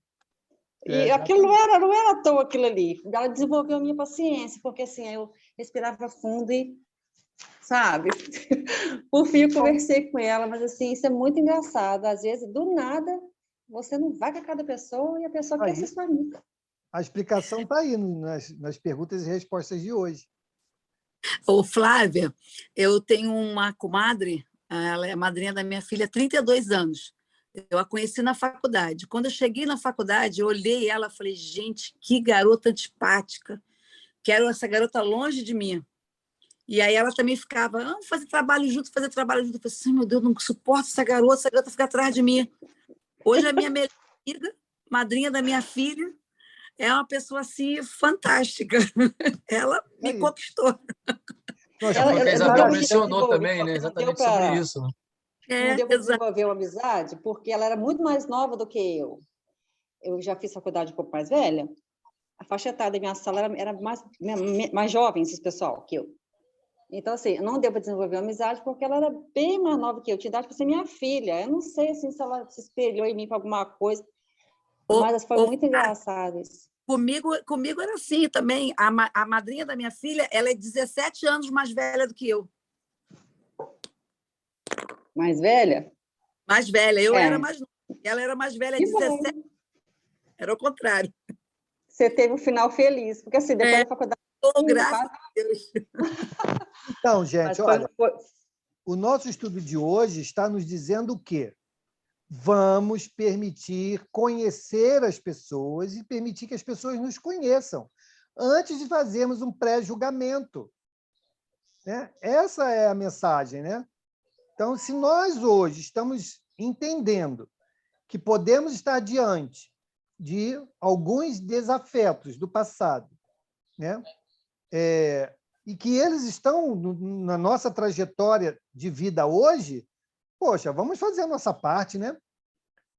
E aquilo não era à toa aquilo ali. Ela desenvolveu a minha paciência, porque assim, eu respirava fundo e, sabe, por fim eu conversei com ela, mas assim, isso é muito engraçado. Às vezes, do nada, você não vai com a cada pessoa e a pessoa quer ser sua amiga. A explicação está aí nas perguntas e respostas de hoje. Ô, Flávia, eu tenho uma comadre, ela é madrinha da minha filha há 32 anos. Eu a conheci na faculdade. Quando eu cheguei na faculdade, eu olhei ela e falei, gente, que garota antipática. Quero essa garota longe de mim. E aí ela também ficava, vamos fazer trabalho junto, fazer trabalho junto. Eu falei assim, meu Deus, não suporto essa garota fica atrás de mim. Hoje a minha melhor amiga, madrinha da minha filha, é uma pessoa assim fantástica. Ela me conquistou. Foi o que a Isabel mencionou também, né? Exatamente sobre isso. Né? Não deu para desenvolver uma amizade, porque ela era muito mais nova do que eu. Eu já fiz faculdade um pouco mais velha. A faixa etária da minha sala era mais jovem, esse pessoal, que eu. Então, assim, não deu para desenvolver uma amizade, porque ela era bem mais nova que eu. Tinha idade para ser minha filha. Eu não sei assim, se ela se espelhou em mim para alguma coisa, mas foi muito engraçado isso. Comigo era assim também. A madrinha da minha filha, ela é 17 anos mais velha do que eu. Mais velha? Mais velha. Eu era mais nova. Ela era mais velha, 17. Bom. Era o contrário. Você teve um final feliz, porque assim, depois da faculdade... Graças a Deus. Então, gente, olha, o nosso estudo de hoje está nos dizendo o quê? Vamos permitir conhecer as pessoas e permitir que as pessoas nos conheçam, antes de fazermos um pré-julgamento. Né? Essa é a mensagem, né? Então, se nós hoje estamos entendendo que podemos estar diante de alguns desafetos do passado, né? E que eles estão na nossa trajetória de vida hoje, poxa, vamos fazer a nossa parte, né?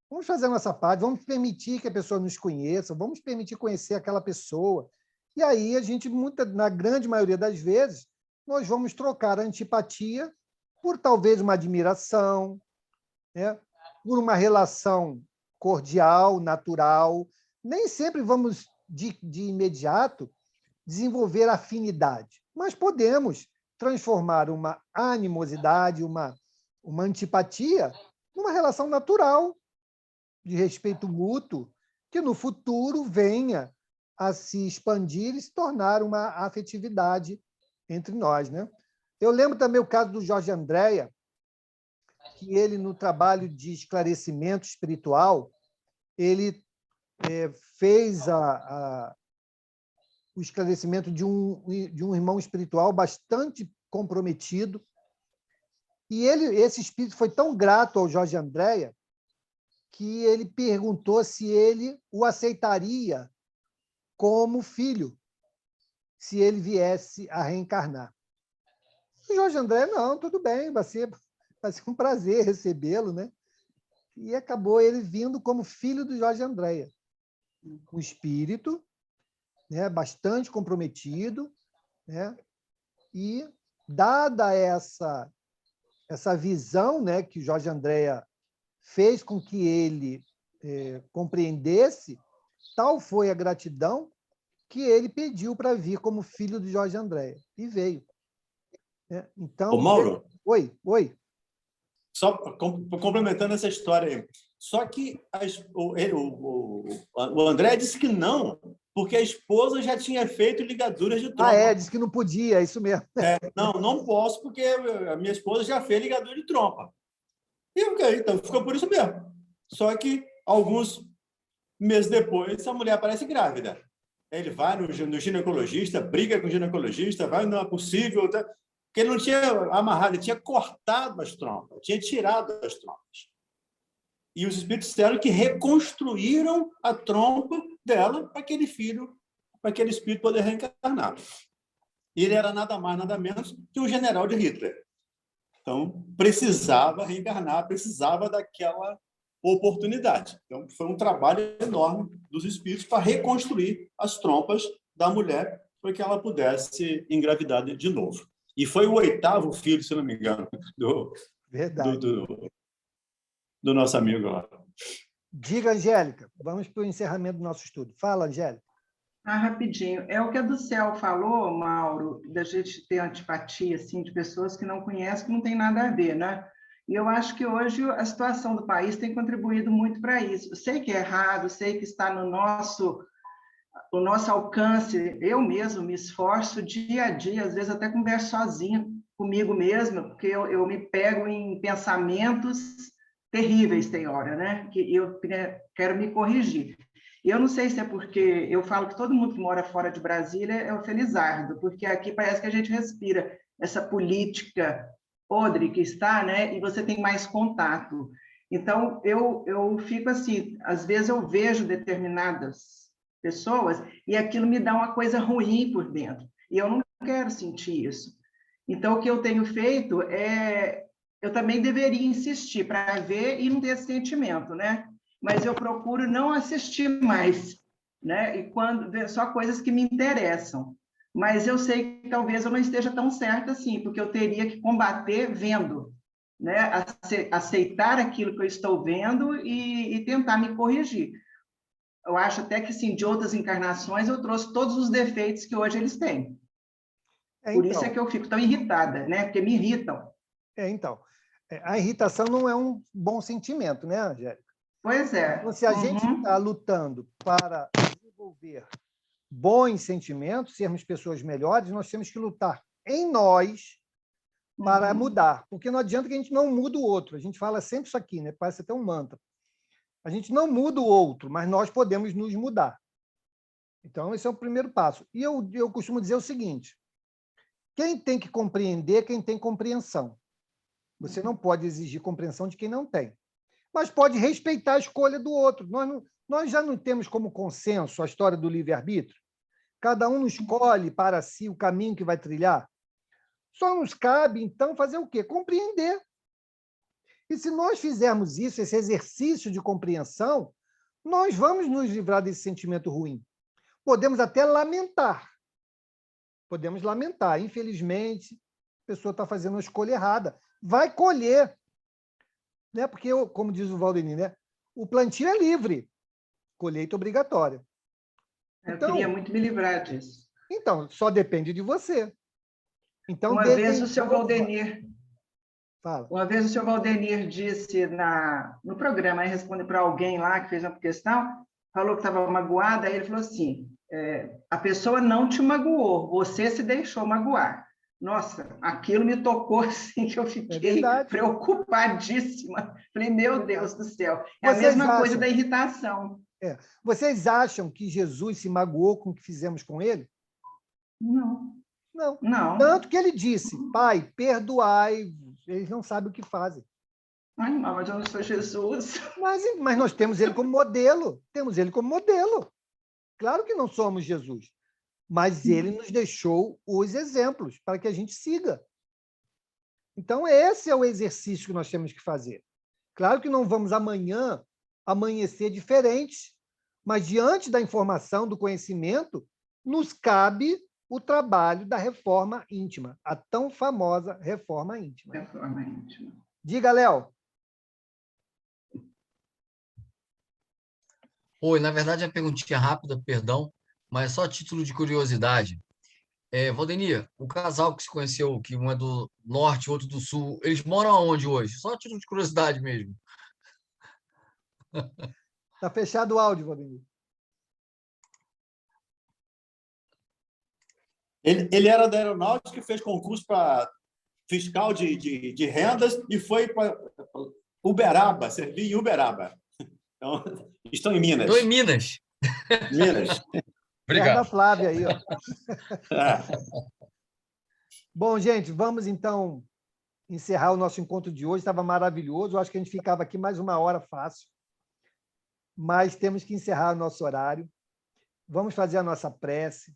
Vamos fazer a nossa parte, vamos permitir que a pessoa nos conheça, vamos permitir conhecer aquela pessoa. E aí a gente, na grande maioria das vezes, nós vamos trocar a antipatia por talvez uma admiração, né? Por uma relação cordial, natural. Nem sempre vamos, de imediato, desenvolver afinidade, mas podemos transformar uma animosidade, uma antipatia, numa relação natural, de respeito mútuo, que no futuro venha a se expandir e se tornar uma afetividade entre nós. Né? Eu lembro também o caso do Jorge Andréa, que ele, no trabalho de esclarecimento espiritual, ele fez o esclarecimento de um irmão espiritual bastante comprometido. E esse espírito foi tão grato ao Jorge Andréa que ele perguntou se ele o aceitaria como filho, se ele viesse a reencarnar. O Jorge Andréa, não, tudo bem, vai ser um prazer recebê-lo, né? E acabou ele vindo como filho do Jorge Andréa, um espírito, né, bastante comprometido, né? E, dada essa visão, né, que o Jorge Andréa fez com que ele compreendesse, tal foi a gratidão que ele pediu para vir como filho de Jorge Andréa, e veio. Então, Ô, Mauro? Oi. Só complementando essa história aí. Só que o André disse que não, porque a esposa já tinha feito ligaduras de trompa. Disse que não podia, é isso mesmo. Não posso, porque a minha esposa já fez ligadura de trompa. E ok, então ficou por isso mesmo. Só que, alguns meses depois, a mulher aparece grávida. Ele vai no ginecologista, briga com o ginecologista, vai, não é possível, tá? Porque ele não tinha amarrado, ele tinha cortado as trompas, tinha tirado as trompas. E os espíritos disseram que reconstruíram a trompa dela para aquele filho, para aquele espírito poder reencarnar. E ele era nada mais, nada menos que um general de Hitler. Então, precisava reencarnar, precisava daquela oportunidade. Então, foi um trabalho enorme dos espíritos para reconstruir as trompas da mulher para que ela pudesse engravidar de novo. E foi o 8º filho, se não me engano, do nosso amigo lá. Diga, Angélica, vamos para o encerramento do nosso estudo. Fala, Angélica. Rapidinho. É o que a do Céu falou, Mauro, da gente ter antipatia assim, de pessoas que não conhecem, que não tem nada a ver, né? E eu acho que hoje a situação do país tem contribuído muito para isso. Eu sei que é errado, sei que está no nosso alcance. Eu mesmo me esforço dia a dia, às vezes até converso sozinha comigo mesma, porque eu me pego em pensamentos terríveis, tem hora, né? Que eu quero me corrigir. E eu não sei se é porque eu falo que todo mundo que mora fora de Brasília é o felizardo, porque aqui parece que a gente respira essa política podre que está, né? E você tem mais contato. Então, eu fico assim, às vezes eu vejo determinadas pessoas e aquilo me dá uma coisa ruim por dentro. E eu não quero sentir isso. Então, o que eu tenho feito é... Eu também deveria insistir para ver e não ter esse sentimento, né? Mas eu procuro não assistir mais, né? E quando só coisas que me interessam. Mas eu sei que talvez eu não esteja tão certa assim, porque eu teria que combater vendo, né? Aceitar aquilo que eu estou vendo e tentar me corrigir. Eu acho até que, sim, de outras encarnações eu trouxe todos os defeitos que hoje eles têm. Por isso é que eu fico tão irritada, né? Porque me irritam. Então, a irritação não é um bom sentimento, né, Angélica? Pois é. Então, se a gente está lutando para desenvolver bons sentimentos, sermos pessoas melhores, nós temos que lutar em nós para mudar. Porque não adianta que a gente não muda o outro. A gente fala sempre isso aqui, né? Parece até um mantra. A gente não muda o outro, mas nós podemos nos mudar. Então, esse é o primeiro passo. E eu costumo dizer o seguinte: quem tem que compreender, quem tem compreensão. Você não pode exigir compreensão de quem não tem, mas pode respeitar a escolha do outro. Nós já não temos como consenso a história do livre-arbítrio? Cada um escolhe para si o caminho que vai trilhar. Só nos cabe, então, fazer o quê? Compreender. E se nós fizermos isso, esse exercício de compreensão, nós vamos nos livrar desse sentimento ruim. Podemos até lamentar. Podemos lamentar. Infelizmente, a pessoa está fazendo uma escolha errada. Vai colher. Né? Porque, como diz o Valdemir, né? O plantio é livre, colheita obrigatória. Eu queria muito me livrar disso. Então, só depende de você. Então, uma vez o seu Valdemir disse no programa, aí respondeu para alguém lá que fez uma questão, falou que estava magoada, aí ele falou assim, a pessoa não te magoou, você se deixou magoar. Nossa, aquilo me tocou assim, que eu fiquei preocupadíssima. Falei, meu Deus do céu. É a mesma coisa da irritação. Vocês acham que Jesus se magoou com o que fizemos com ele? Não. Não. Tanto que ele disse, Pai, perdoai, eles não sabem o que fazem. Ai, mas eu não sou Jesus. Mas nós temos ele como modelo. Temos ele como modelo. Claro que não somos Jesus. Mas ele nos deixou os exemplos para que a gente siga. Então, esse é o exercício que nós temos que fazer. Claro que não vamos amanhã amanhecer diferentes, mas, diante da informação, do conhecimento, nos cabe o trabalho da reforma íntima, a tão famosa reforma íntima. Reforma íntima. Diga, Léo. Oi, na verdade, é uma perguntinha rápida, perdão, mas só a título de curiosidade. Valdemir, o casal que se conheceu, que um é do norte, outro do sul, eles moram aonde hoje? Só a título de curiosidade mesmo. Está fechado o áudio, Valdemir. Ele era da aeronáutica, fez concurso para fiscal de rendas e foi para Uberaba, servir em Uberaba. Então, estão em Minas. Estou em Minas. Minas. Obrigado. Da Flávia aí, ó. Bom, gente, vamos então encerrar o nosso encontro de hoje. Estava maravilhoso. Eu acho que a gente ficava aqui mais 1 hora fácil. Mas temos que encerrar o nosso horário. Vamos fazer a nossa prece.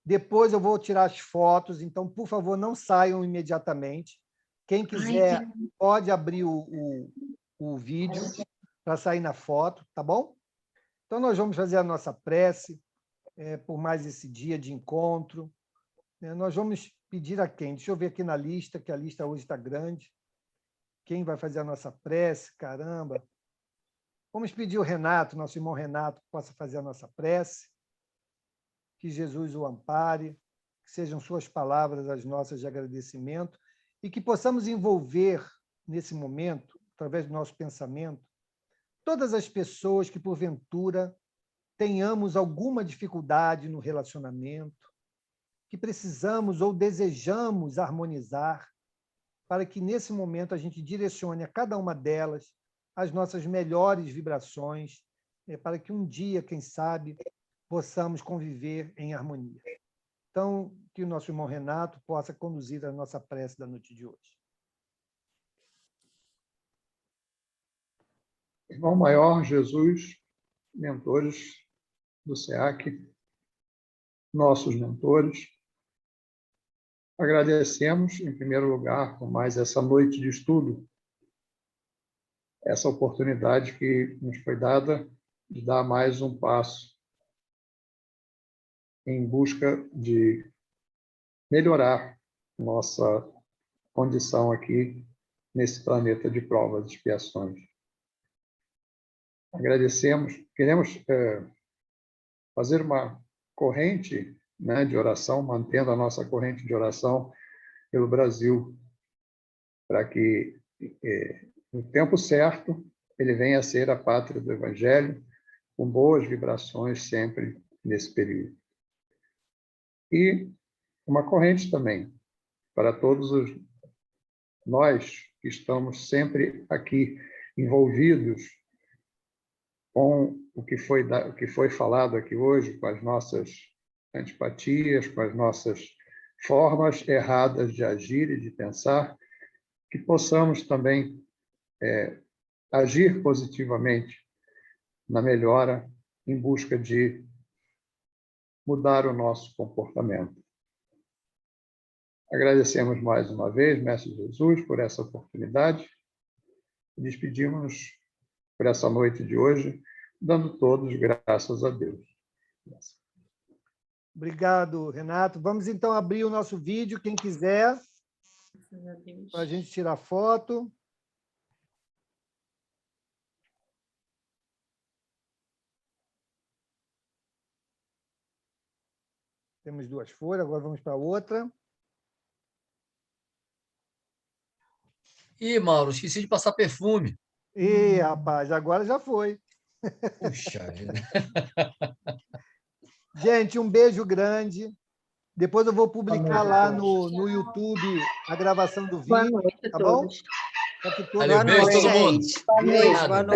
Depois eu vou tirar as fotos, então, por favor, não saiam imediatamente. Quem quiser pode abrir o vídeo para sair na foto, tá bom? Então, nós vamos fazer a nossa prece por mais esse dia de encontro. Nós vamos pedir a quem? Deixa eu ver aqui na lista, que a lista hoje está grande. Quem vai fazer a nossa prece? Caramba! Vamos pedir o Renato, nosso irmão Renato, que possa fazer a nossa prece. Que Jesus o ampare, que sejam suas palavras as nossas de agradecimento e que possamos envolver, nesse momento, através do nosso pensamento, todas as pessoas que, porventura, tenhamos alguma dificuldade no relacionamento, que precisamos ou desejamos harmonizar, para que, nesse momento, a gente direcione a cada uma delas as nossas melhores vibrações, para que um dia, quem sabe, possamos conviver em harmonia. Então, que o nosso irmão Renato possa conduzir a nossa prece da noite de hoje. Irmão Maior Jesus, mentores do SEAC, nossos mentores, agradecemos, em primeiro lugar, por mais essa noite de estudo, essa oportunidade que nos foi dada de dar mais um passo em busca de melhorar nossa condição aqui nesse planeta de provas e expiações. Agradecemos, queremos fazer uma corrente, né, de oração, mantendo a nossa corrente de oração pelo Brasil, para que, no tempo certo, ele venha a ser a pátria do Evangelho, com boas vibrações sempre nesse período. E uma corrente também para todos nós que estamos sempre aqui envolvidos com o que foi falado aqui hoje, com as nossas antipatias, com as nossas formas erradas de agir e de pensar, que possamos também agir positivamente na melhora em busca de mudar o nosso comportamento. Agradecemos mais uma vez, Mestre Jesus, por essa oportunidade e despedimos-nos por essa noite de hoje, dando todos graças a Deus. Obrigado, Renato. Vamos, então, abrir o nosso vídeo, quem quiser, para a gente tirar foto. Temos duas folhas, agora vamos para outra. Ih, Mauro, esqueci de passar perfume. Ih, rapaz, agora já foi. Puxa vida. Gente, um beijo grande. Depois eu vou publicar lá no YouTube a gravação do vídeo, tá bom? Boa noite, gente. Beijo, boa noite.